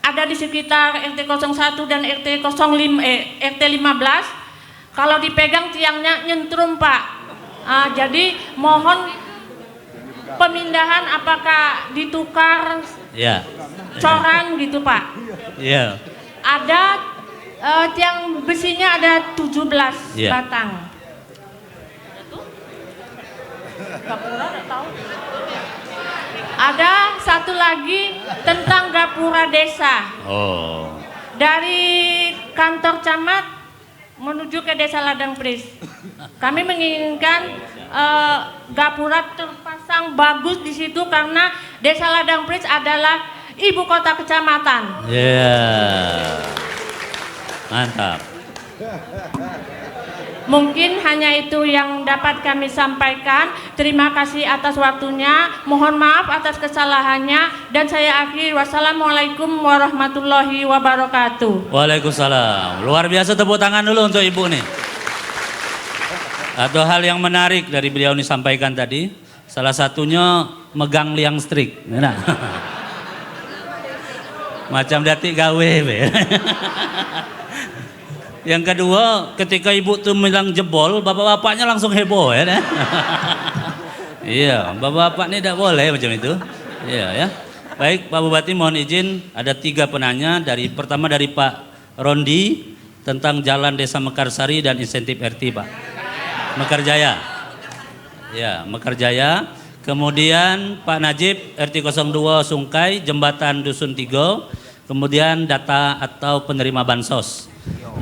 ada di sekitar RT 01 dan RT 15, kalau dipegang tiangnya nyentrum Pak. Jadi mohon pemindahan apakah ditukar coran gitu Pak. Iya. Ada tiang besinya ada 17 batang. Gapura udah tahu. Ada satu lagi tentang gapura desa. Oh. Dari kantor camat menuju ke Desa Ladang Pris. Kami menginginkan gapura terpasang bagus di situ karena Desa Ladang Pris adalah ibu kota kecamatan. Mantap. Mungkin hanya itu yang dapat kami sampaikan. Terima kasih atas waktunya. Mohon maaf atas kesalahannya. Dan saya akhiri. Wassalamualaikum warahmatullahi wabarakatuh. Waalaikumsalam. Luar biasa, tepuk tangan dulu untuk Ibu nih. Atau hal yang menarik dari beliau disampaikan tadi. Salah satunya megang liang strik. Nah. Macam datik gawe. Yang kedua, ketika ibu tuh bilang jebol, bapak-bapaknya langsung heboh ya. Iya, bapak-bapak ini tidak boleh macam itu. Iya ya. Baik, Pak Bupati mohon izin, ada 3 penanya. Pertama dari Pak Rondi tentang Jalan Desa Mekarsari dan insentif RT Pak. Mekarjaya. Ya, Mekarjaya. Kemudian Pak Najib RT 02 Sungkai, Jembatan Dusun Tigo. Kemudian data atau penerima bansos.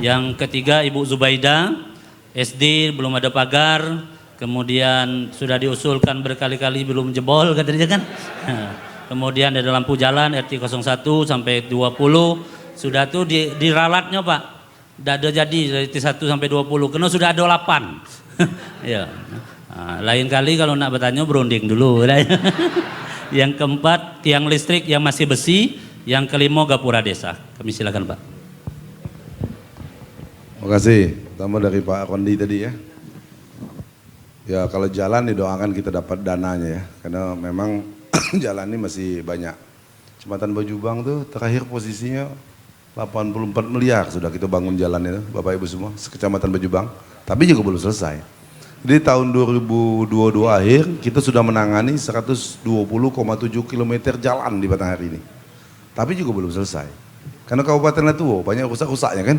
Yang ketiga Ibu Zubaida, SD belum ada pagar, kemudian sudah diusulkan berkali-kali belum jebol katanya kan. Kemudian ada lampu jalan RT 01 sampai 20 sudah tuh diralatnya Pak. Tidak ada jadi dari RT 1 sampai 20 karena sudah ada 8. Ya. Nah, lain kali kalau nak bertanya berunding dulu. Yang keempat tiang listrik yang masih besi, yang kelima gapura desa. Kami silakan Pak. Terima kasih. Pertama dari Pak Kondi tadi ya. Ya kalau jalan didoakan kita dapat dananya ya, karena memang jalan ini masih banyak. Jembatan Bajubang tuh terakhir posisinya 84 miliar sudah kita bangun jalan itu, Bapak Ibu semua, sekecamatan Bajubang. Tapi juga belum selesai. Di tahun 2022 akhir kita sudah menangani 120,7 km jalan di Batanghari ini. Tapi juga belum selesai. Karena Kabupaten Latuo banyak rusak-rusaknya kan,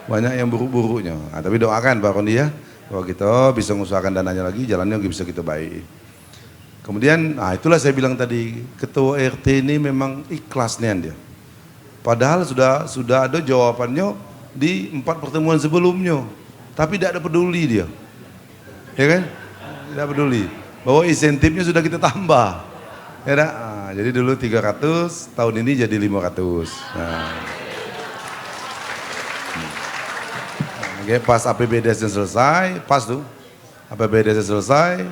banyak yang buruk-buruknya. Nah, tapi doakan Pak Kondi ya, bahwa kita bisa mengusahakan dananya lagi, jalannya bisa kita baik. Kemudian, nah itulah saya bilang tadi, Ketua RT ini memang ikhlas nih dia. Padahal sudah ada jawabannya di 4 pertemuan sebelumnya, tapi tidak ada peduli dia. Ya kan? Tidak peduli. Bahwa insentifnya sudah kita tambah. Ya tak? Nah, jadi dulu 300, tahun ini jadi 500. Nah. Oke, pas APBDes selesai, pas tuh. APBDes selesai,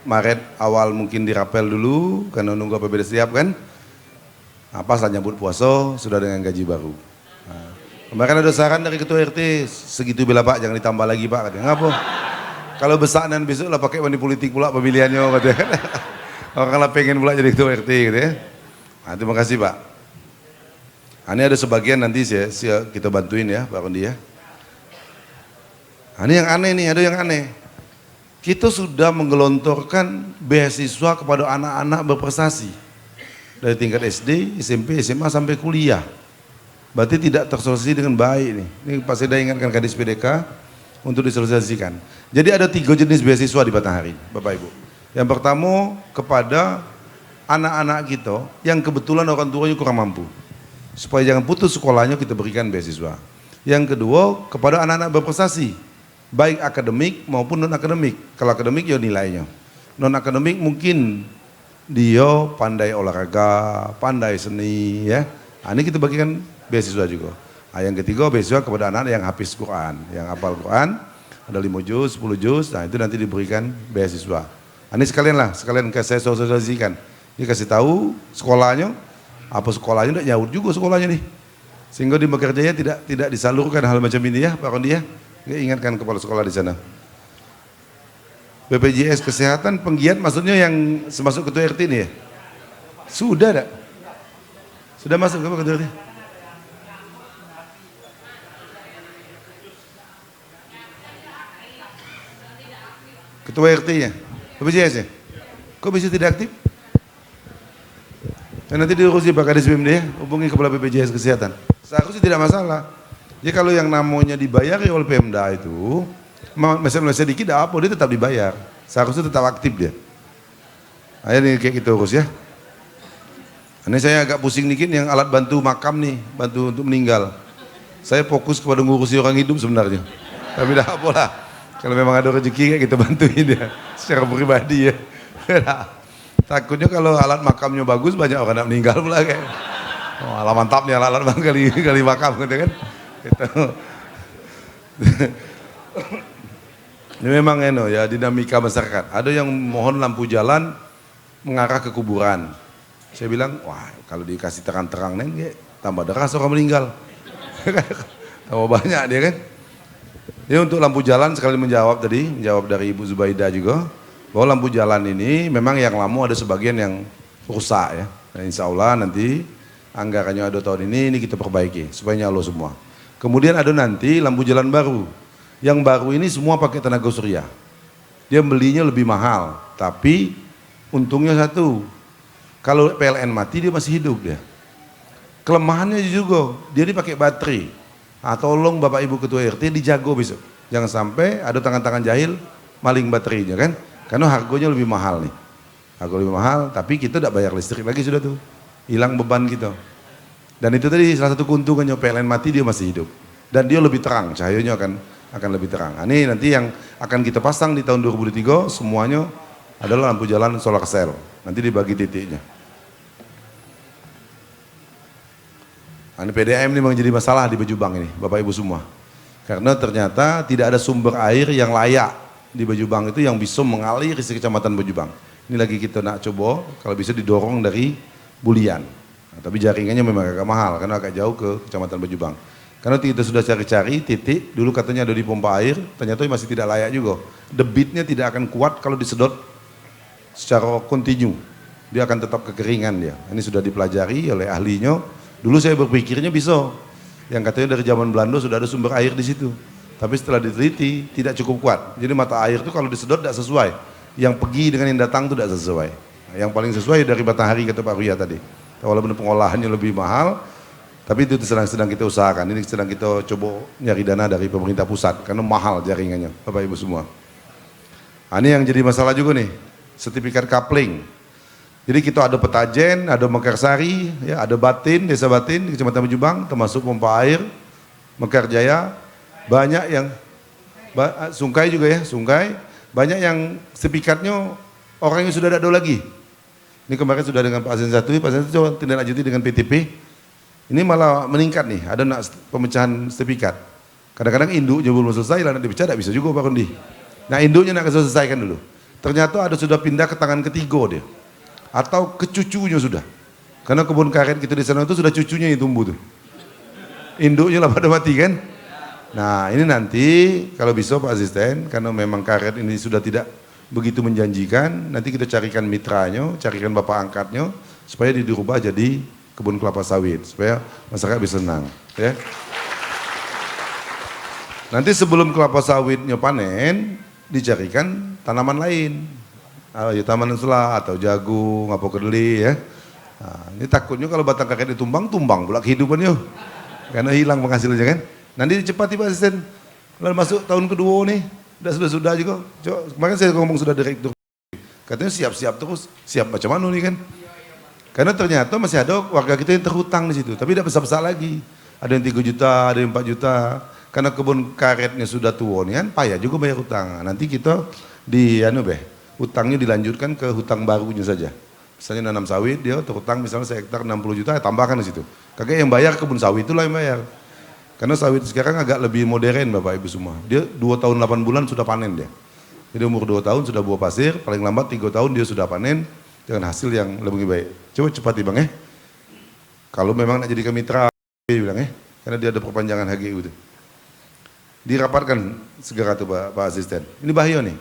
Maret awal mungkin dirapel dulu, karena nunggu APBDes siap kan. Nah, pas lah nyambut puasa, sudah dengan gaji baru. Nah, kemarin ada saran dari Ketua RT, segitu bila Pak, jangan ditambah lagi Pak. Katanya, ngapa? Kalau besanan besok lah pakai money politik pula pemilihannya katanya. Orang lah pengen pula jadi Ketua RT gitu ya. Nah, terima kasih Pak. Nah, ini ada sebagian nanti kita bantuin ya Pak Kondi ya. Nah, ini yang aneh nih, ada yang aneh. Kita sudah menggelontorkan beasiswa kepada anak-anak berprestasi. Dari tingkat SD, SMP, SMA sampai kuliah. Berarti tidak tersosialisasi dengan baik nih. Ini Pak Seda ingatkan Kadis PDK untuk disosialisasikan. Jadi ada 3 jenis beasiswa di Batanghari, Bapak Ibu. Yang pertama kepada anak-anak kita yang kebetulan orang tuanya kurang mampu. Supaya jangan putus sekolahnya kita berikan beasiswa. Yang kedua kepada anak-anak berprestasi, baik akademik maupun non-akademik. Kalau akademik ya nilainya. Non-akademik mungkin dia pandai olahraga, pandai seni ya. Nah, ini kita bagikan beasiswa juga. Nah, yang ketiga beasiswa kepada anak yang hafiz Quran, yang hafal Quran, ada 5 juz, 10 juz, nah itu nanti diberikan beasiswa. Nah, ini sekalian saya sosialisasikan. Ini kasih tahu sekolahnya, apa sekolahnya tidak nyaut juga sekolahnya nih. Sehingga di Mekarjaya tidak disalurkan hal macam ini ya Pak Kondi ya. Ingatkan kepala sekolah di sana. BPJS Kesehatan penggiat maksudnya yang semasuk Ketua RT ini ya? Sudah tak? Sudah masuk ke Ketua RT? Ketua RT-nya? BPJS ya? Kok bisa tidak aktif? Dan nanti diurusi Pak Kadis BMD ya, hubungi kepala BPJS Kesehatan. Seharusnya tidak masalah. Jadi kalau yang namanya dibayar oleh Pemda itu, misalnya sedikit apa, dia tetap dibayar. Seharusnya tetap aktif dia. Ayo nih kayak gitu urus ya. Ini saya agak pusing dikit yang alat bantu makam nih, bantu untuk meninggal. Saya fokus kepada ngurusi orang hidup sebenarnya. Tapi dah apalah. Kalau memang ada rezeki kayak kita bantuin dia secara pribadi ya. Takutnya kalau alat makamnya bagus banyak orang nak meninggal pula kayak. Oh, alat mantap nih alat bang kali makam gitu kan. Itu. Ini memang ya dinamika masyarakat. Ada yang mohon lampu jalan mengarah ke kuburan. Saya bilang, wah kalau dikasih terang-terang nih tambah deras orang meninggal. Tambah banyak dia kan. Ini untuk lampu jalan sekali menjawab dari Ibu Zubaida juga, bahwa lampu jalan ini memang yang lama ada sebagian yang rusak ya. Dan insya Allah nanti anggarannya ada tahun ini kita perbaiki supaya nyala semua. Kemudian ada nanti lampu jalan baru. Yang baru ini semua pakai tenaga surya. Dia belinya lebih mahal, tapi untungnya satu, kalau PLN mati dia masih hidup dia. Kelemahannya juga, dia dipakai baterai. Nah, tolong Bapak Ibu Ketua RT dijago besok. Jangan sampai ada tangan-tangan jahil maling baterainya kan. Karena harganya lebih mahal nih. Harga lebih mahal, tapi kita tidak bayar listrik lagi sudah tuh. Hilang beban kita. Dan itu tadi salah satu keuntungannya PLN mati dia masih hidup. Dan dia lebih terang, cahayanya akan lebih terang. Nah, ini nanti yang akan kita pasang di tahun 2023 semuanya adalah lampu jalan solar cell. Nanti dibagi titiknya. Nah, ini PDAM ini memang jadi masalah di Bejubang ini, Bapak Ibu semua. Karena ternyata tidak ada sumber air yang layak di Bejubang itu yang bisa mengalir di Kecamatan Bejubang. Ini lagi kita nak coba, kalau bisa didorong dari Bulian. Nah, tapi jaringannya memang agak mahal karena agak jauh ke Kecamatan Bejubang. Karena kita sudah cari-cari titik, dulu katanya ada di pompa air, ternyata masih tidak layak juga. Debitnya tidak akan kuat kalau disedot secara kontinu. Dia akan tetap kekeringan dia. Ini sudah dipelajari oleh ahlinya. Dulu saya berpikirnya bisa. Yang katanya dari zaman Belanda sudah ada sumber air di situ. Tapi setelah diteliti tidak cukup kuat. Jadi mata air itu kalau disedot tidak sesuai. Yang pergi dengan yang datang itu tidak sesuai. Nah, yang paling sesuai dari Matahari kata Pak Ria tadi. Walaupun pengolahannya lebih mahal, tapi itu sedang kita usahakan. Ini sedang kita coba nyari dana dari pemerintah pusat karena mahal jaringannya, Bapak Ibu semua. Nah, ini yang jadi masalah juga nih, sertifikat coupling. Jadi kita ada Petajen, ada Mekarsari, ya, ada Batin, Desa Batin, di Kecamatan Bejubang, termasuk pompa air, Mekarjaya, banyak yang Sungkai juga ya, Sungkai, banyak yang sertifikatnya orang yang sudah tidak ada lagi. Ini kemarin sudah dengan Pak Asen satu, Pak Asen coba tindak lanjuti dengan PTP. Ini malah meningkat nih, ada nak pemecahan sertifikat. Kadang-kadang induknya belum selesai, lah dipecah tidak bisa juga Pak Rundi. Nah induknya nak selesaikan dulu. Ternyata ada sudah pindah ke tangan ketiga dia. Atau ke cucunya sudah. Karena kebun karet kita di sana itu sudah cucunya yang tumbuh tuh. Induknya lah pada mati kan. Nah ini nanti kalau bisa Pak Asisten, karena memang karet ini sudah tidak begitu menjanjikan, nanti kita carikan mitranya, carikan bapak angkatnya, supaya dirubah jadi kebun kelapa sawit, supaya masyarakat bisa senang. Ya. Nanti sebelum kelapa sawitnya panen, dicarikan tanaman lain. Ya tanaman selah atau jagung, apa kedeli ya. Nah, ini takutnya kalau batang karet ditumbang, tumbang pula kehidupannya. Karena hilang penghasilnya kan. Nanti dicepati Pak Asisten. Lalu masuk tahun kedua nih, sudah juga. Coba, kemarin saya ngomong sudah direktur. Katanya siap-siap terus, siap macam mana nih kan. Karena ternyata masih ada warga kita yang terhutang di situ, tapi tidak besar-besar lagi. Ada yang 3 juta, ada yang 4 juta. Karena kebun karetnya sudah tua nih kan, payah juga bayar hutang. Nanti kita hutangnya dilanjutkan ke hutang barunya saja. Misalnya nanam sawit, dia terhutang misalnya sehektar 60 juta, ya tambahkan di situ. Kakek yang bayar kebun sawit itulah yang bayar. Karena sawit sekarang agak lebih modern Bapak Ibu semua. Dia 2 tahun 8 bulan sudah panen dia. Jadi umur 2 tahun sudah buah pasir, paling lambat 3 tahun dia sudah panen dengan hasil yang lebih baik. Coba cepat Bang ya. Kalau memang nak jadi mitra, bilang ya, karena dia ada perpanjangan HGU itu. Dirapatkan segera tuh Pak Asisten. Ini bahaya nih.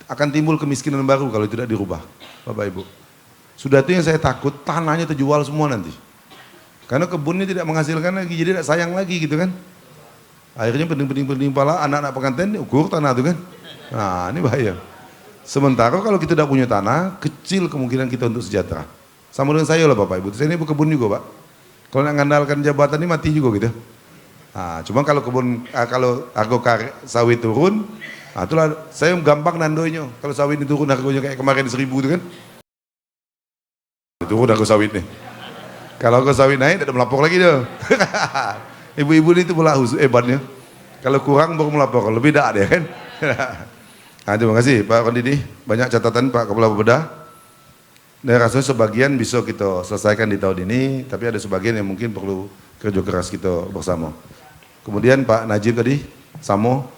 Akan timbul kemiskinan baru kalau tidak dirubah, Bapak Ibu. Sudah itu yang saya takut, tanahnya terjual semua nanti. Karena kebunnya tidak menghasilkan lagi, jadi tidak sayang lagi gitu kan. Akhirnya pening-pening pala, anak-anak pengantin ukur tanah itu kan. Nah ini bahaya. Sementara kalau kita tidak punya tanah, kecil kemungkinan kita untuk sejahtera. Sama dengan saya lah Bapak Ibu, saya ini berkebun juga Pak. Kalau nak mengandalkan jabatan ini mati juga gitu. Nah, cuma kalau kalau harga sawit turun, nah itulah saya gampang nandoinya. Kalau sawit ini turun harganya kayak kemarin 1000 itu kan. Turun harga sawit nih. Kalau harga sawit naik tidak melapor lagi dia. Ibu-ibu ini itu pula hebatnya. Kalau kurang baru melapor, lebih tak dia kan. Nah, terima kasih Pak Kondidi. Banyak catatan Pak Kepala Bapeda. Dan rasanya sebagian bisa kita selesaikan di tahun ini, tapi ada sebagian yang mungkin perlu kerja keras kita bersama. Kemudian Pak Najib tadi, Samo,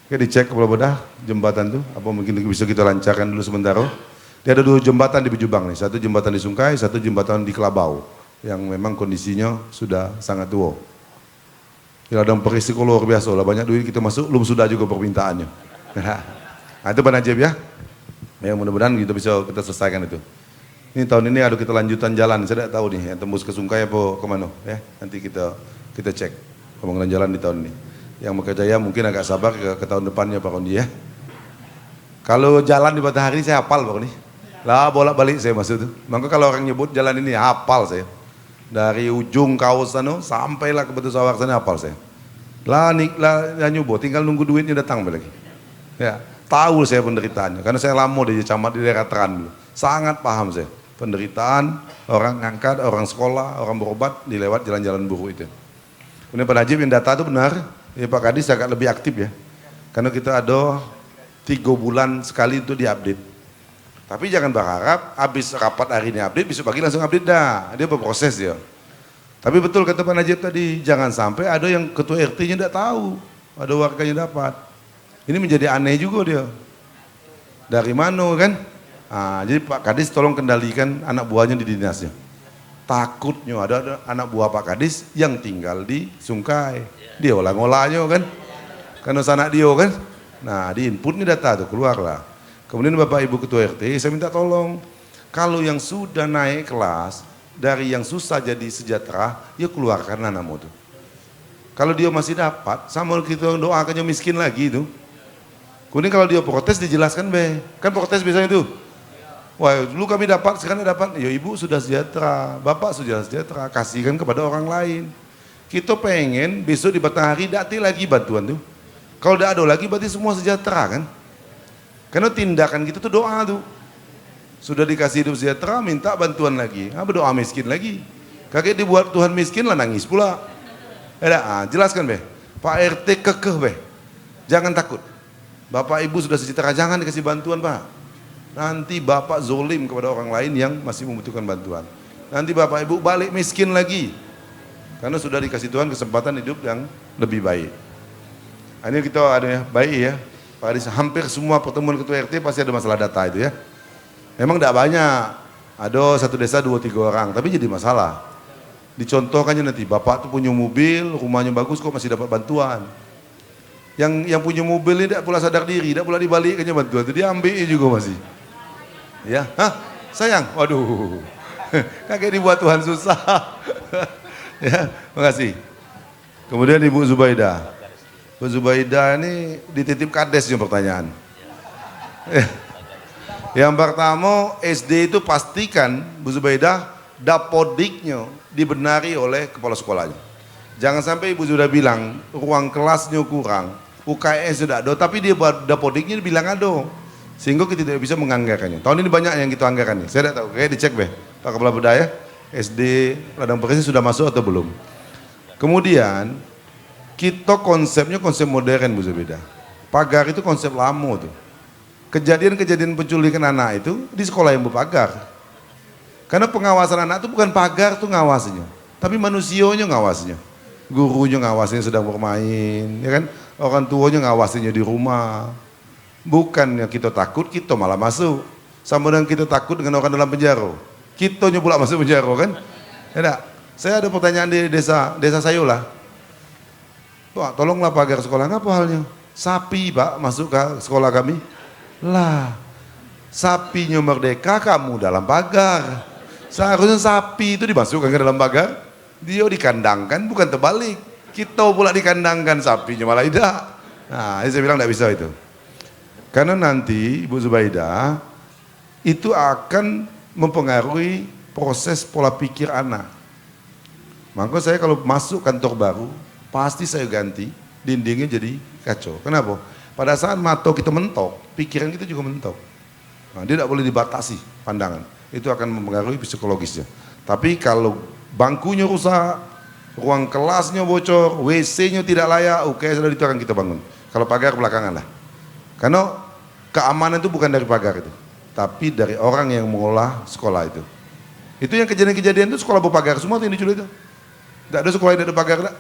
kita dicek Kepala Bapeda jembatan tuh, apa mungkin bisa kita lancarkan dulu sementara. Dia ada 2 jembatan di Bejubang nih, satu jembatan di Sungkai, satu jembatan di Kelabau, yang memang kondisinya sudah sangat tua. Ya ada berisiko luar biasa lah, banyak duit kita masuk, belum sudah juga permintaannya. Nah itu Pak Najib ya, yang mudah-mudahan kita selesaikan itu. Ini tahun ini ada kita lanjutan jalan, saya tidak tahu nih, yang tembus ke Sungkai apa kemana ya, nanti kita cek pembangunan jalan di tahun ini. Yang Mekarjaya mungkin agak sabar ke tahun depannya Pak Kondi ya. Kalau jalan di Matahari saya hafal Pak Kondi. Lah bolak-balik saya masuk tuh. Maka kalau orang nyebut jalan ini hafal saya. Dari ujung kaos sana sampailah ke Batu Sawak sana hafal saya. Lah nyoba tinggal nunggu duitnya datang lagi. Ya, tahu saya penderitaannya karena saya lama di camat di daerah Teran dulu. Sangat paham saya. Penderitaan, orang ngangkat, orang sekolah, orang berobat, dilewat jalan-jalan buruk itu. Kemudian Pak Najib yang data itu benar, ya Pak Kadis agak lebih aktif ya. Karena kita ada 3 bulan sekali itu diupdate. Tapi jangan berharap habis rapat hari ini update, besok pagi langsung update dah. Dia berproses ya. Tapi betul kata Pak Najib tadi, jangan sampai ada yang ketua RT-nya tidak tahu, ada warganya dapat. Ini menjadi aneh juga dia. Dari mana kan? Nah, jadi Pak Kadis tolong kendalikan anak buahnya di dinasnya. Takutnya ada anak buah Pak Kadis yang tinggal di Sungkai. Dia olah-olahnya kan. Karena sanak dia kan. Nah di inputnya data tuh keluarlah. Kemudian Bapak Ibu Ketua RT saya minta tolong. Kalau yang sudah naik kelas, dari yang susah jadi sejahtera, ya keluarkan namamu tuh. Kalau dia masih dapat, sama kita doakannya miskin lagi itu. Kemudian kalau dia protes dijelaskan be. Kan protes biasanya itu. Wah dulu kami dapat, sekarang dapat. Ya ibu sudah sejahtera, bapak sudah sejahtera, kasihkan kepada orang lain. Kita pengen besok di Batanghari dati lagi bantuan tuh. Kalau tidak ada lagi berarti semua sejahtera kan. Karena tindakan kita tuh doa tuh. Sudah dikasih hidup sejahtera, minta bantuan lagi. Berdoa miskin lagi. Kakek dibuat Tuhan miskin lah nangis pula. Jelaskan be. Pak RT kekeh be. Jangan takut. Bapak ibu sudah sejahtera, jangan dikasih bantuan pak. Nanti bapak zolim kepada orang lain yang masih membutuhkan bantuan. Nanti bapak ibu balik miskin lagi. Karena sudah dikasih Tuhan kesempatan hidup yang lebih baik. Ini kita ada baik ya. Pak Adis, hampir semua pertemuan ketua RT pasti ada masalah data itu ya. Memang tidak banyak. Ada satu desa 2-3 orang, tapi jadi masalah. Dicontohkannya nanti, bapak tuh punya mobil, rumahnya bagus kok masih dapat bantuan. Yang punya mobil ini tidak pula sadar diri, tidak pula dibalikkannya bantuan, itu dia ambil juga masih. Ya, sayang, waduh, kakek dibuat Tuhan susah. Ya, makasih. Kemudian Ibu Zubaidah. Bu Zubaidah ini dititip kadesnya pertanyaan. Yang pertama, SD itu pastikan Bu Zubaidah dapodiknya dibenari oleh kepala sekolahnya. Jangan sampai Ibu sudah bilang ruang kelasnya kurang, UKS sudah ada, tapi dia buat dapodiknya bilang ada. Sehingga kita tidak bisa menganggarkannya. Tahun ini banyak yang kita anggarkan nih. Saya tidak tahu, kayak dicek be. Pak Kepala Budaya, SD Ladang Persis sudah masuk atau belum. Kemudian kita konsepnya konsep modern Bu Zubaidah. Pagar itu konsep lama tuh. Kejadian-kejadian penculikan anak itu di sekolah yang berpagar. Karena pengawasan anak itu bukan pagar tuh ngawasinya, tapi manusianya ngawasinya. Gurunya ngawasinya sedang bermain, ya kan? Orang tuanya ngawasinya di rumah. Bukannya kita takut, kita malah masuk. Sama dengan kita takut dengan orang dalam penjara. Kitanya pula masuk penjara kan? Ya, saya ada pertanyaan di desa saya lah. Pak, tolonglah pagar sekolah, apa halnya? Sapi pak masuk ke sekolah kami. Lah, sapinya merdeka, kamu dalam pagar. Seharusnya sapi itu dimasukkan ke dalam pagar. Dia dikandangkan, bukan terbalik. Kita pula dikandangkan, sapinya malah tidak. Nah, saya bilang tidak bisa itu. Karena nanti Ibu Zubaidah itu akan mempengaruhi proses pola pikir anak. Maka saya kalau masuk kantor baru, pasti saya ganti dindingnya jadi kacau. Kenapa? Pada saat mata kita mentok, pikiran kita juga mentok. Nah, dia tidak boleh dibatasi pandangan. Itu akan mempengaruhi psikologisnya. Tapi kalau bangkunya rusak, ruang kelasnya bocor, WC-nya tidak layak, oke, sudah itu akan kita bangun. Kalau pagar belakangan lah. Karena keamanan itu bukan dari pagar itu, tapi dari orang yang mengolah sekolah itu. Itu yang kejadian-kejadian itu sekolah berpagar semua tuh yang diculik itu. Tidak ada sekolah yang tidak ada pagar, tak?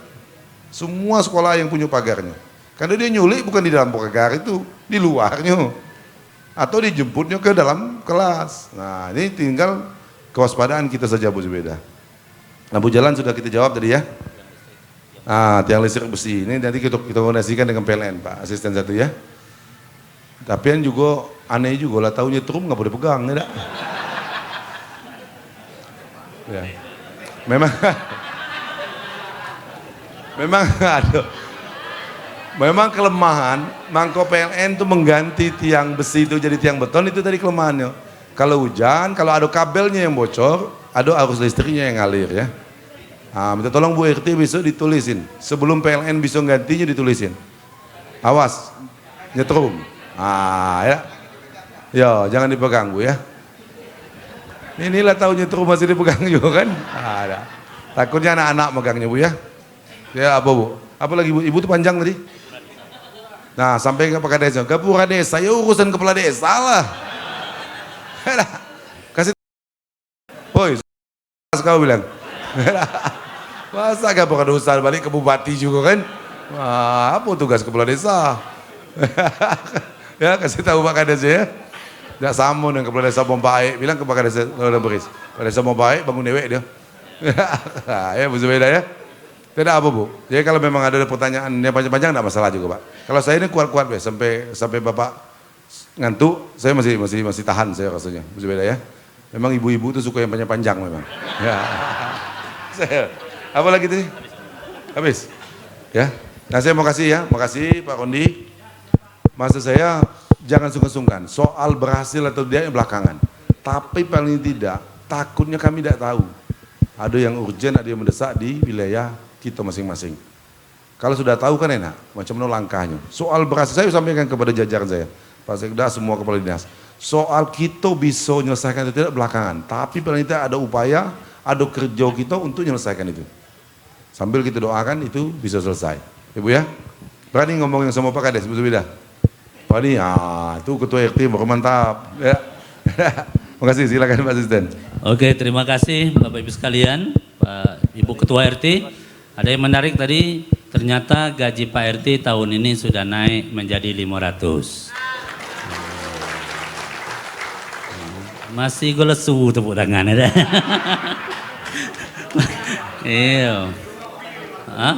Semua sekolah yang punya pagarnya. Karena dia nyulik bukan di dalam pagar itu, di luarnya. Atau dijemputnya ke dalam kelas. Nah ini tinggal kewaspadaan kita saja Bu Zubaidah. Lampu jalan sudah kita jawab tadi ya. Tiang listrik besi, ini nanti kita koordinasikan dengan PLN Pak, asisten satu ya. Tapi yang juga aneh juga lah, tahu nyetrum nggak boleh pegang, ya tak? Ya. Memang ada. Memang kelemahan mangko PLN itu mengganti tiang besi itu jadi tiang beton, itu tadi kelemahannya. Kalau hujan, kalau ada kabelnya yang bocor, ada arus listriknya yang ngalir ya. Minta tolong Bu RT besok ditulisin. Sebelum PLN bisa gantinya ditulisin. Awas, nyetrum. Ya. Yo, jangan dipegang Bu ya. Inilah tahunya itu rumah sini pegang juga kan? Ada. Takutnya anak-anak megangnya Bu ya. Ya apa Bu? Apa lagi Bu? Ibu tuh panjang tadi. Nah sampai ke Kepala Desa. Gapura Desa, ya urusan Kepala Desa lah. Kasih. Woi, kau bilang. Masa Gapura Desa balik ke Bupati juga kan? Wah, apa tugas Kepala Desa? Ya kasih tahu Pak Kades ya. Tidak sama dengan Kepala Desa Bombaik. Bilang ke Pak Kades Beris. Kepala Desa Bombaik bangun dewek dia. Ya Bu Zubeda ya. Tidak apa Bu. Jadi kalau memang ada pertanyaan yang panjang-panjang tidak masalah juga Pak. Kalau saya ini kuat-kuat sampai Bapak ngantuk, saya masih tahan saya rasanya Bu Zubeda ya. Memang ibu-ibu itu suka yang panjang-panjang memang. Ya. Apa lagi tadi? Habis. Ya. Nah saya mau kasih ya, makasih Pak Rondi. Maksud saya jangan sungkan-sungkan soal berhasil atau tidak yang belakangan. Tapi paling tidak takutnya kami tidak tahu. Ada yang urgent, ada yang mendesak di wilayah kita masing-masing. Kalau sudah tahu kan enak, macam mana langkahnya. Soal berhasil saya sampaikan kepada jajaran saya, Pak Sekda, semua kepala dinas. Soal kita bisa menyelesaikan itu tidak belakangan. Tapi paling tidak ada upaya, ada kerja kita untuk menyelesaikan itu. Sambil kita doakan itu bisa selesai. Ibu ya, berani ngomong yang sama Pak Kades, Bu Zubida. Berani, itu ketua RT baru mantap. Ya. Makasih, silakan Pak Asisten. Oke, terima kasih Bapak Ibu sekalian, Pak Ibu Ketua RT. Ada yang menarik tadi, ternyata gaji Pak RT tahun ini sudah naik menjadi 500. Masih gue lesu tepuk tangan ya. Iya.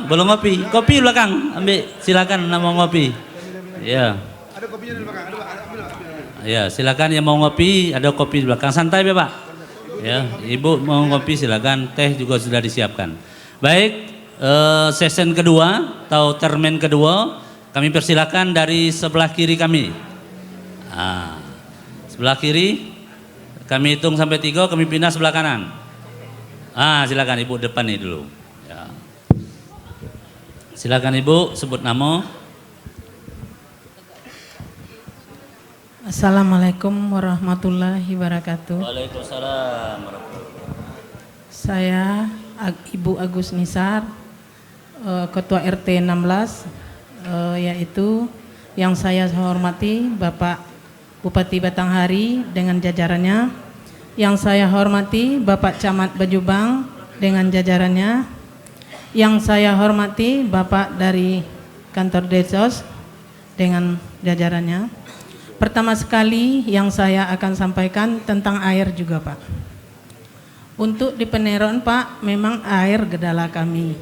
Belum ngopi? Kopi belakang, ambil silakan mau ngopi. Ya. Ada kopinya di belakang, Ya, silakan yang mau ngopi, ada kopi di belakang. Santai ya Pak. Ya, Ibu mau ngopi silakan, teh juga sudah disiapkan. Baik, session kedua atau termen kedua, kami persilakan dari sebelah kiri kami. Sebelah kiri, kami hitung sampai 3, kami pindah sebelah kanan. Silakan Ibu depan nih dulu. Ya. Silakan Ibu sebut nama. Assalamualaikum warahmatullahi wabarakatuh. Waalaikumsalam warahmatullahi wabarakatuh. Saya Ibu Agus Nisar, Ketua RT 16, yaitu yang saya hormati Bapak Bupati Batanghari dengan jajarannya, yang saya hormati Bapak Camat Bejubang dengan jajarannya, yang saya hormati Bapak dari kantor Desos dengan jajarannya. Pertama sekali yang saya akan sampaikan tentang air juga Pak. Untuk di Peneron Pak, memang air gedala kami.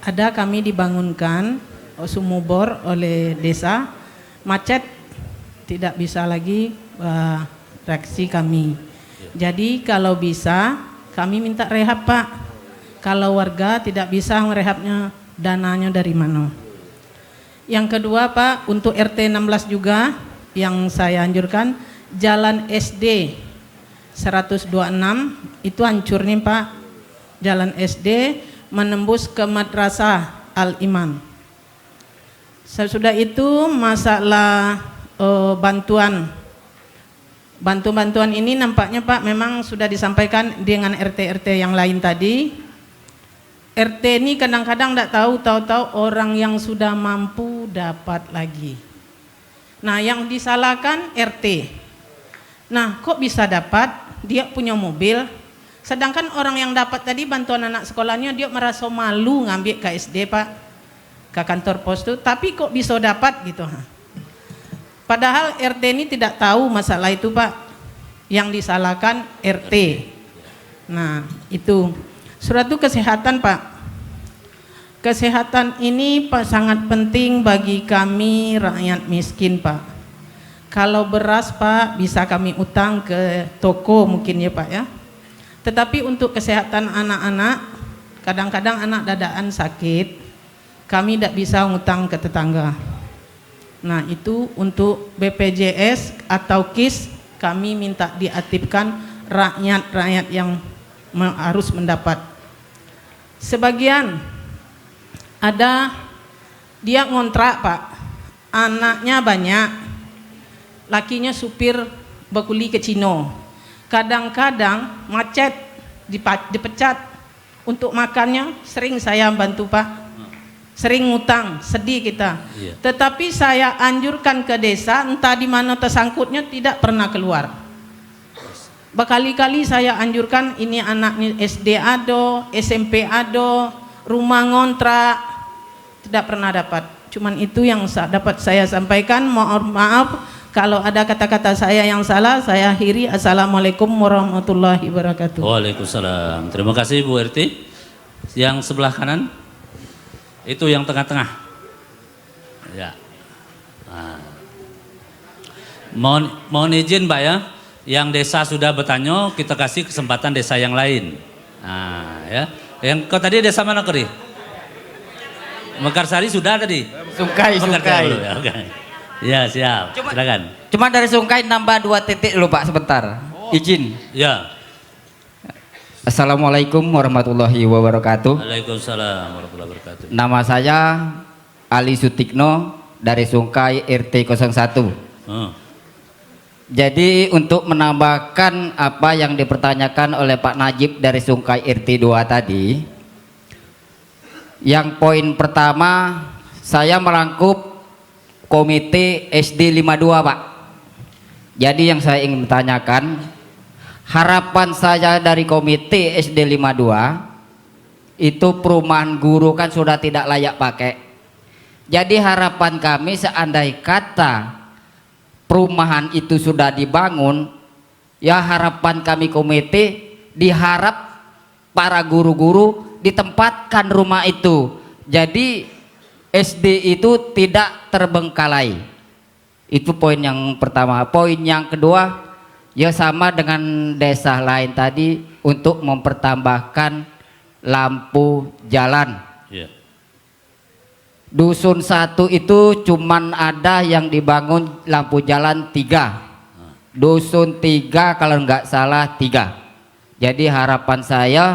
Ada kami dibangunkan sumur bor oleh desa, macet tidak bisa lagi reaksi kami. Jadi kalau bisa kami minta rehab Pak. Kalau warga tidak bisa merehabnya, dananya dari mana? Yang kedua Pak, untuk RT 16 juga yang saya anjurkan, jalan SD 126 itu hancur nih Pak. Jalan SD menembus ke Madrasah Al-Iman. Sesudah itu masalah bantuan ini nampaknya Pak memang sudah disampaikan dengan RT-RT yang lain tadi. RT ini kadang-kadang tidak tahu orang yang sudah mampu dapat lagi. Nah yang disalahkan RT. Nah kok bisa dapat, dia punya mobil, sedangkan orang yang dapat tadi bantuan anak sekolahnya dia merasa malu ngambil ke SD Pak, ke kantor pos itu, tapi kok bisa dapat gitu. Padahal RT ini tidak tahu masalah itu Pak, yang disalahkan RT. Nah itu, suatu kesehatan Pak. Kesehatan ini Pak sangat penting bagi kami rakyat miskin Pak. Kalau beras Pak bisa kami utang ke toko mungkin ya Pak ya. Tetapi untuk kesehatan anak-anak, kadang-kadang anak dadaan sakit, kami tidak bisa utang ke tetangga. Nah itu untuk BPJS atau KIS kami minta diaktifkan rakyat-rakyat yang harus mendapat. Sebagian ada dia ngontrak Pak, anaknya banyak, lakinya supir bekuli ke Cino, kadang-kadang macet, dipecat. Untuk makannya sering saya bantu Pak, sering ngutang, sedih kita. Iya. Tetapi saya anjurkan ke desa, entah di mana tersangkutnya tidak pernah keluar. Berkali-kali saya anjurkan, ini anaknya SD ado, SMP ado, rumah ngontrak, tidak pernah dapat. Cuman itu yang dapat saya sampaikan. Mohon maaf kalau ada kata-kata saya yang salah, saya akhiri. Assalamualaikum warahmatullahi wabarakatuh. Waalaikumsalam. Terima kasih Bu RT. Yang sebelah kanan, itu yang tengah-tengah. Ya. Nah. Mohon izin Mbak ya. Yang desa sudah bertanya, kita kasih kesempatan desa yang lain. Nah, ya. Yang kau tadi desa mana kau? Mekarsari sudah tadi. Sungkai. Ya, oke. Ya, siap. Silakan. Cuma dari Sungkai nambah 2 titik dulu Pak sebentar. Izin. Ya. Assalamualaikum warahmatullahi wabarakatuh. Waalaikumsalam warahmatullahi wabarakatuh. Nama saya Ali Sutikno dari Sungkai RT 01. Jadi untuk menambahkan apa yang dipertanyakan oleh Pak Najib dari Sungkai RT 2 tadi, yang poin pertama saya merangkup komite SD 52 Pak. Jadi yang saya ingin bertanyakan, harapan saya dari komite SD 52 itu perumahan guru kan sudah tidak layak pakai. Jadi harapan kami seandai kata perumahan itu sudah dibangun, ya harapan kami komite diharap para guru-guru ditempatkan rumah itu. Jadi SD itu tidak terbengkalai. Itu poin yang pertama. Poin yang kedua, ya sama dengan desa lain tadi untuk mempertambahkan lampu jalan. Yeah. Dusun 1 itu cuman ada yang dibangun lampu jalan 3. Dusun 3 kalau nggak salah 3. Jadi harapan saya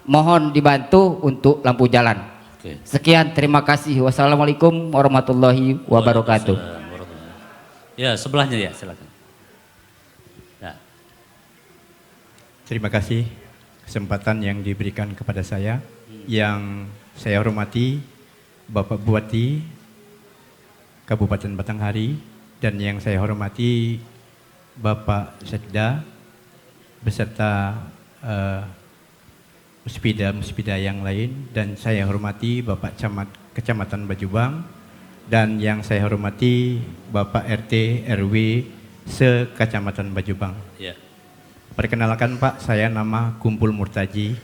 mohon dibantu untuk lampu jalan. Oke. Sekian, terima kasih. Wassalamualaikum warahmatullahi wabarakatuh. Ya, sebelahnya ya, silakan. Ya. Terima kasih kesempatan yang diberikan kepada saya. Yang saya hormati Bapak Bupati Kabupaten Batanghari, dan yang saya hormati Bapak Sekda beserta muspida yang lain, dan saya hormati Bapak Kecamatan Bajubang, dan yang saya hormati Bapak RT RW se-Kecamatan Bajubang. Ya. Perkenalkan Pak, saya nama Kumpul Murtaji.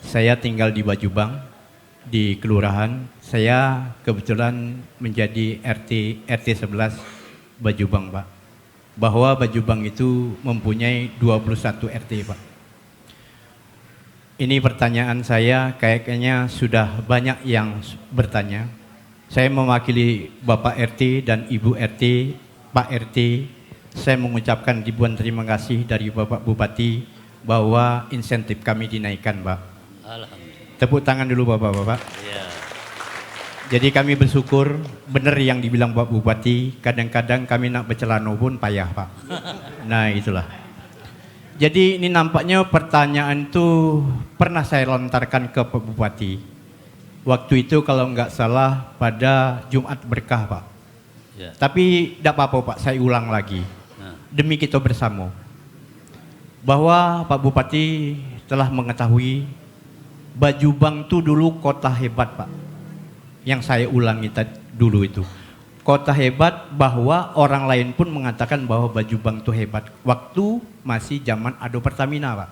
Saya tinggal di Bajubang, di kelurahan. Saya kebetulan menjadi RT 11 Bajubang Pak. Bahwa Bajubang itu mempunyai 21 RT Pak. Ini pertanyaan saya kayaknya sudah banyak yang bertanya. Saya mewakili Bapak RT dan Ibu RT, Pak RT. Saya mengucapkan ribuan terima kasih dari Bapak Bupati bahwa insentif kami dinaikkan Pak. Alhamdulillah. Tepuk tangan dulu Bapak-Bapak. Ya. Jadi kami bersyukur, benar yang dibilang Pak Bupati, kadang-kadang kami nak bercelana pun payah Pak. Nah itulah. Jadi ini nampaknya pertanyaan itu pernah saya lontarkan ke Pak Bupati. Waktu itu kalau nggak salah pada Jumat Berkah Pak. Ya. Tapi tidak apa-apa Pak, saya ulang lagi. Demi kita bersama. Bahwa Pak Bupati telah mengetahui Bajubang itu dulu kota hebat Pak. Yang saya ulangi dulu itu. Kota hebat bahwa orang lain pun mengatakan bahwa Bajubang itu hebat. Waktu masih zaman Ado Pertamina Pak.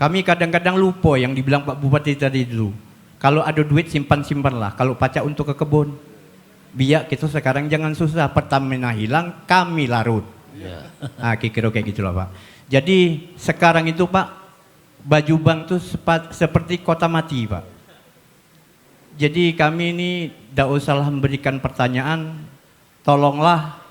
Kami kadang-kadang lupa yang dibilang Pak Bupati tadi dulu. Kalau ada duit simpan-simpanlah. Kalau pacak untuk ke kebun. Biar kita sekarang jangan susah. Pertamina hilang, kami larut. Ya. Nah, kira-kira kayak gitulah Pak. Jadi sekarang itu Pak, Bajubang itu seperti kota mati Pak. Jadi kami ini tidak usah memberikan pertanyaan, tolonglah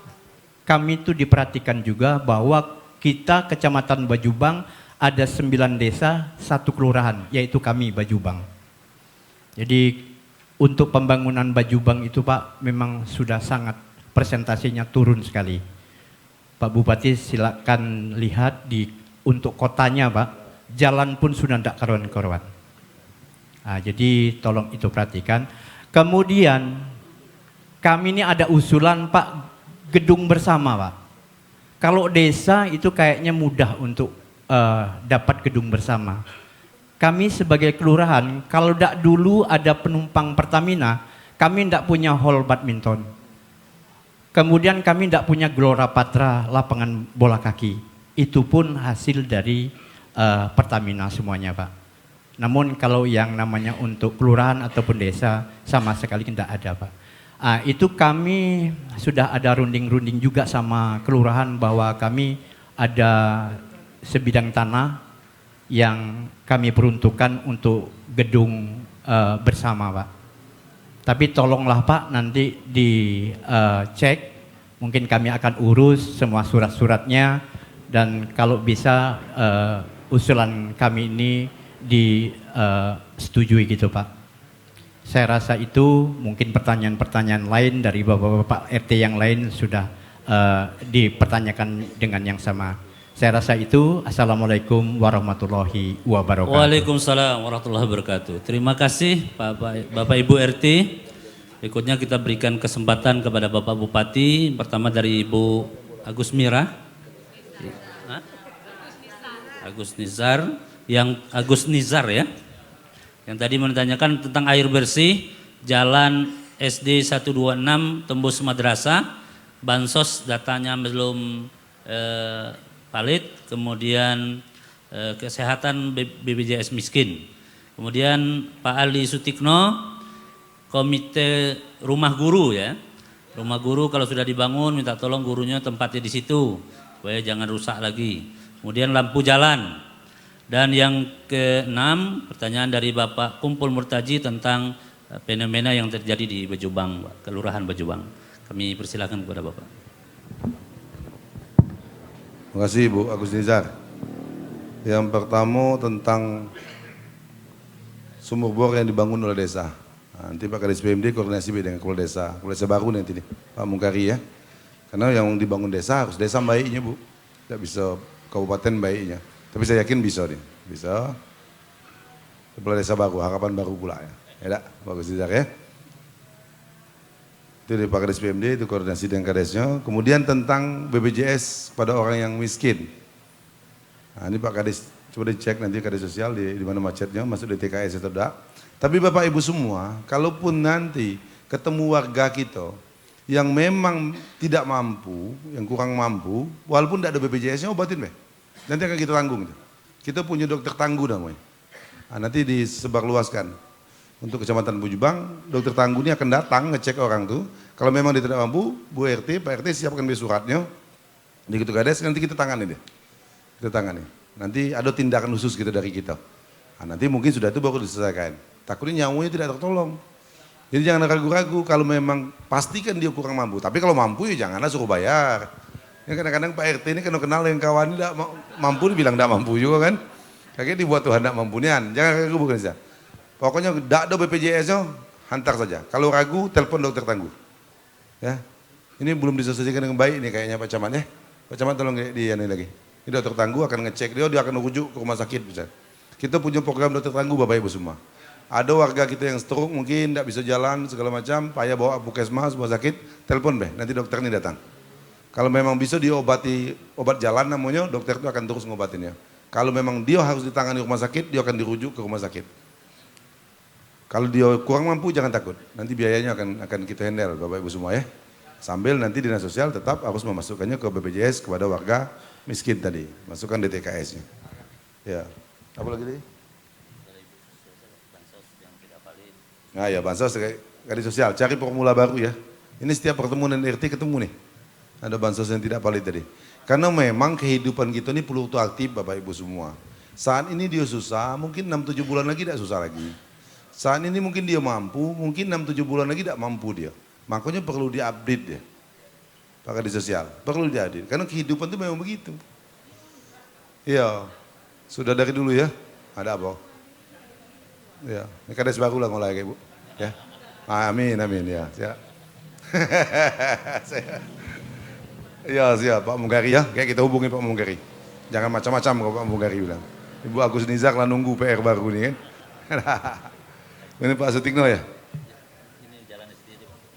kami itu diperhatikan juga bahwa kita Kecamatan Bajubang ada 9 desa, 1 kelurahan, yaitu kami Bajubang. Jadi untuk pembangunan Bajubang itu Pak memang sudah sangat presentasinya turun sekali. Pak Bupati silakan lihat untuk kotanya Pak, jalan pun sudah tidak karuan-karuan. Nah, jadi tolong itu perhatikan. Kemudian kami ini ada usulan Pak, gedung bersama Pak. Kalau desa itu kayaknya mudah untuk dapat gedung bersama. Kami sebagai kelurahan, kalau tidak dulu ada penumpang Pertamina, kami tidak punya hall badminton. Kemudian kami tidak punya Gelora Patra, lapangan bola kaki. Itu pun hasil dari Pertamina semuanya Pak. Namun kalau yang namanya untuk kelurahan ataupun desa, sama sekali tidak ada Pak. Itu kami sudah ada runding-runding juga sama kelurahan bahwa kami ada sebidang tanah yang kami peruntukkan untuk gedung bersama Pak. Tapi tolonglah Pak nanti dicek, mungkin kami akan urus semua surat-suratnya dan kalau bisa usulan kami ini disetujui gitu Pak. Saya rasa itu mungkin pertanyaan-pertanyaan lain dari Bapak-Bapak RT yang lain sudah dipertanyakan dengan yang sama. Saya rasa itu. Assalamualaikum warahmatullahi wabarakatuh. Waalaikumsalam warahmatullahi wabarakatuh. Terima kasih Bapak Ibu RT. Berikutnya kita berikan kesempatan kepada Bapak Bupati. Pertama dari Ibu Agus Mira. Agus Nizar ya. Yang tadi menanyakan tentang air bersih, Jalan SD 126 tembus madrasah, bansos datanya belum valid, kemudian kesehatan BPJS miskin. Kemudian Pak Ali Sutikno, komite rumah guru ya. Rumah guru kalau sudah dibangun minta tolong gurunya tempatnya di situ supaya jangan rusak lagi. Kemudian lampu jalan. Dan yang keenam, pertanyaan dari Bapak Kumpul Murtaji tentang fenomena yang terjadi di Bejubang, Kelurahan Bejubang. Kami persilakan kepada Bapak. Terima kasih Bu Agus Nizar. Yang pertama tentang sumur bor yang dibangun oleh desa. Nanti Pak Kadis PMD koordinasi dengan kepala desa baru nanti nih Pak Mungkari ya. Karena yang dibangun desa harus desa baiknya Bu, tidak bisa kabupaten baiknya. Tapi saya yakin bisa nih, bisa. Kepala desa baru, harapan baru pula ya. Ya bagus Nizar ya. Itu dari Pak Kadis PMD, itu koordinasi dengan Kadesnya. Kemudian tentang BPJS pada orang yang miskin. Nah ini Pak Kadis, coba dicek nanti Kadis Sosial di mana macetnya, masuk di TKS atau tidak. Tapi Bapak Ibu semua, kalaupun nanti ketemu warga kita yang memang tidak mampu, yang kurang mampu, walaupun tidak ada BPJS-nya obatin nanti akan kita tanggung. Kita punya dokter tangguh namanya. Nah, nanti disebarluaskan. Untuk Kecamatan Bujubang, dokter tangguh ini akan datang ngecek orang tuh. Kalau memang dia tidak mampu, Bu RT, Pak RT siapkan suratnya. Di Ketua Kades nanti kita tangani deh. Kita tangani. Nanti ada tindakan khusus gitu dari kita. Nah, nanti mungkin sudah itu baru diselesaikan. Takutnya nyawanya tidak tertolong. Jadi jangan ragu-ragu kalau memang pastikan dia kurang mampu. Tapi kalau mampu ya janganlah suruh bayar. Ya kadang-kadang Pak RT ini kalau kenal yang kawan ini tidak mampu, dia bilang tidak mampu juga kan. Kayaknya dibuat Tuhan tidak mampu nian. Jangan ragu bukan saja. Pokoknya tidak ada BPJS-nya, hantar saja. Kalau ragu, telepon dokter tangguh. Ya, ini belum diselesaikan dengan baik nih kayaknya Pak Camat ya. Pak Camat tolong dia ini lagi. Ini dokter tangguh akan ngecek dia akan rujuk ke rumah sakit bisa. Kita punya program dokter tangguh Bapak Ibu semua. Ada warga kita yang stroke mungkin tidak bisa jalan segala macam, payah bawa puskesmas, rumah sakit, telepon nanti dokter ini datang. Kalau memang bisa diobati obat jalan namanya, dokter itu akan terus ngobatinnya. Kalau memang dia harus ditangani rumah sakit, dia akan dirujuk ke rumah sakit. Kalau dia kurang mampu jangan takut, nanti biayanya akan kita handle Bapak Ibu semua ya. Sambil nanti Dinas Sosial tetap harus memasukkannya ke BPJS kepada warga miskin tadi, masukkan DTKS-nya. Ya, apa lagi tadi? Nah ya bansos Kadis Sosial, cari formula baru ya. Ini setiap pertemuan RT ketemu nih, ada bansos yang tidak valid tadi. Karena memang kehidupan kita ini perlu aktif Bapak Ibu semua. Saat ini dia susah, mungkin 6-7 bulan lagi tidak susah lagi. Saat ini mungkin dia mampu, mungkin 6-7 bulan lagi tidak mampu dia. Makanya perlu diupdate dia. Pak Kadis Sosial, perlu diupdate. Karena kehidupan itu memang begitu. Iya, sudah dari dulu ya. Ada apa? Ya, ini Kades baru lah mulai Ibu. Ya. Amin, amin ya. Iya siap Pak Munggari ya, kayak kita hubungi Pak Munggari. Jangan macam-macam kalau Pak Munggari bilang. Ibu Agus Nizak lah nunggu PR baru nih kan. Ini Pak Sutikno ya?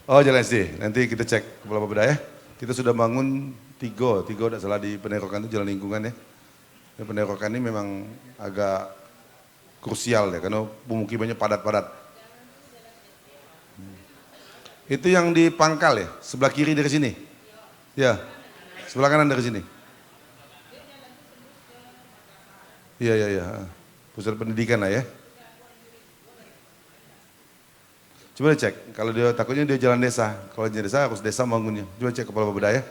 Oh jalan SD, nanti kita cek Kepala Bapeda ya. Kita sudah bangun tiga tidak salah di Penerokan itu jalan lingkungan ya. Dan Penerokan ini memang agak krusial ya, karena pemukimannya padat-padat. Itu yang di Pangkal ya, sebelah kiri dari sini. Ya, sebelah kanan dari sini. Iya. Pusat pendidikan lah ya. Coba cek, kalau dia takutnya dia jalan desa. Kalau jalan desa harus desa bangunnya. Coba cek Kepala Bapeda ya.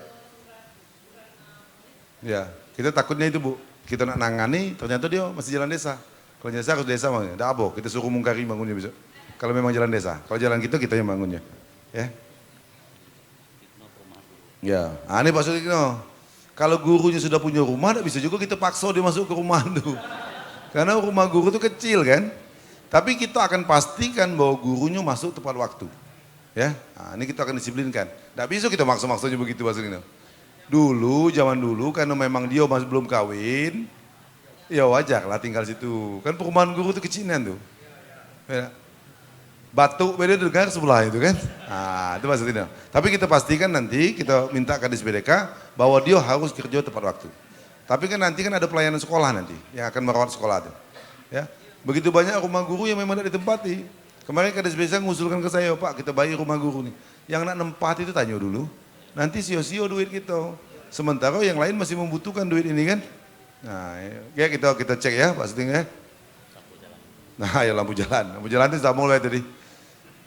Ya, kita takutnya itu Bu. Kita nak nangani, ternyata dia masih jalan desa. Kalau jalan desa harus desa bangunnya. Tidak apa, kita suruh Mungkari bangunnya besok. Kalau memang jalan desa. Kalau jalan kita yang bangunnya. Ya. Ya, ini Pak Sutikno. Kalau gurunya sudah punya rumah, tidak bisa juga kita paksa dia masuk ke rumah itu. Karena rumah guru itu kecil kan. Tapi kita akan pastikan bahwa gurunya masuk tepat waktu. Ya, ini kita akan disiplinkan. Tidak bisa kita maksa-maksanya begitu Pak Sutikno. Dulu, zaman dulu, karena memang dia masih belum kawin, ya wajar lah tinggal situ. Kan perumahan guru itu kecilan tuh. Ya. Batu beda dengar sebelah itu kan. Itu Pak Sutikno. Tapi kita pastikan nanti kita minta Kadis BDK bahwa dia harus kerja tepat waktu. Tapi kan nanti kan ada pelayanan sekolah nanti yang akan merawat sekolah itu. Ya. Begitu banyak rumah guru yang memang tidak ditempati. Kemarin Kadis BDK mengusulkan ke saya, Pak kita bayar rumah guru nih. Yang nak nempati itu tanya dulu. Nanti sio-sio duit kita. Sementara yang lain masih membutuhkan duit ini kan. Nah ya kita cek ya Pak Sutikno ya. Nah ya lampu jalan itu sudah mulai tadi.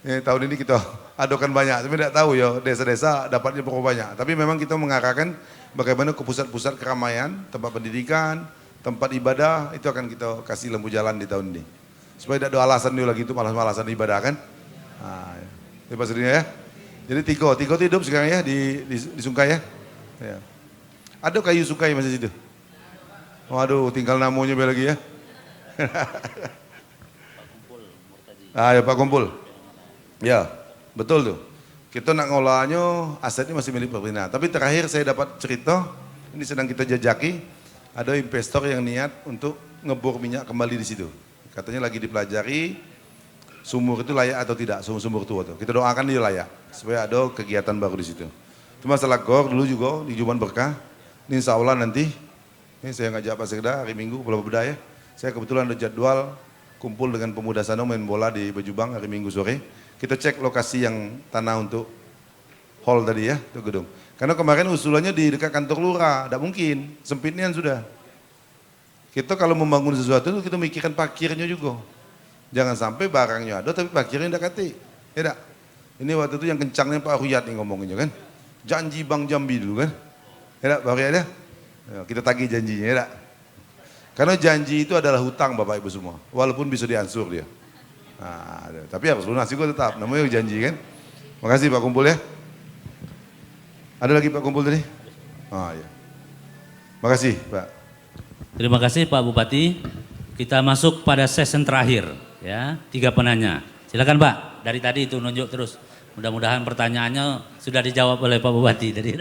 Tahun ini kita adokan banyak, tapi tidak tahu ya desa-desa dapatnya berapa banyak. Tapi memang kita mengarahkan bagaimana ke pusat-pusat keramaian, tempat pendidikan, tempat ibadah, itu akan kita kasih lampu jalan di tahun ini. Supaya tidak ada alasan dia lagi itu malas-malasan ibadah kan. Ini Pak Sutikno ya. Jadi tiga itu hidup sekarang ya di Sungkai ya. Ada kayu Sungkai masih situ. Waduh tinggal namanya lagi ya. Ya Pak Kumpul. Ya, betul tuh. Kita nak ngolahnya asetnya masih milik pemerintah. Tapi terakhir saya dapat cerita, ini sedang kita jajaki, ada investor yang niat untuk ngebor minyak kembali di situ. Katanya lagi dipelajari, sumur itu layak atau tidak, sumur tua tuh. Kita doakan dia layak, supaya ada kegiatan baru di situ. Itu masalah gor dulu juga di Jumat Berkah. Ini insya Allah nanti, ini saya ngajak Pak Sekda hari Minggu, Kepala Bapeda ya. Saya kebetulan ada jadwal kumpul dengan pemuda sana main bola di Bejubang hari Minggu sore. Kita cek lokasi yang tanah untuk hall tadi ya, itu gedung. Karena kemarin usulannya di dekat kantor lurah, tidak mungkin, sempitnya sudah. Kita kalau membangun sesuatu kita mikirkan parkirnya juga. Jangan sampai barangnya ada tapi parkirnya tidak kati. Ya tak? Ini waktu itu yang kencangnya Pak Ruyat nih ngomongnya kan. Janji Bang Jambi dulu kan. Ya tak Pak Ruyat ya? Kita tagih janjinya ya tak? Karena janji itu adalah hutang Bapak Ibu semua. Walaupun bisa diansur dia. Tapi harus lunas juga tetap, namanya janji kan. Makasih Pak Kumpul ya. Ada lagi Pak Kumpul tadi? Ya. Makasih Pak. Terima kasih Pak Bupati. Kita masuk pada sesi terakhir ya, 3 penanya. Silakan Pak, dari tadi itu nunjuk terus. Mudah-mudahan pertanyaannya sudah dijawab oleh Pak Bupati tadi.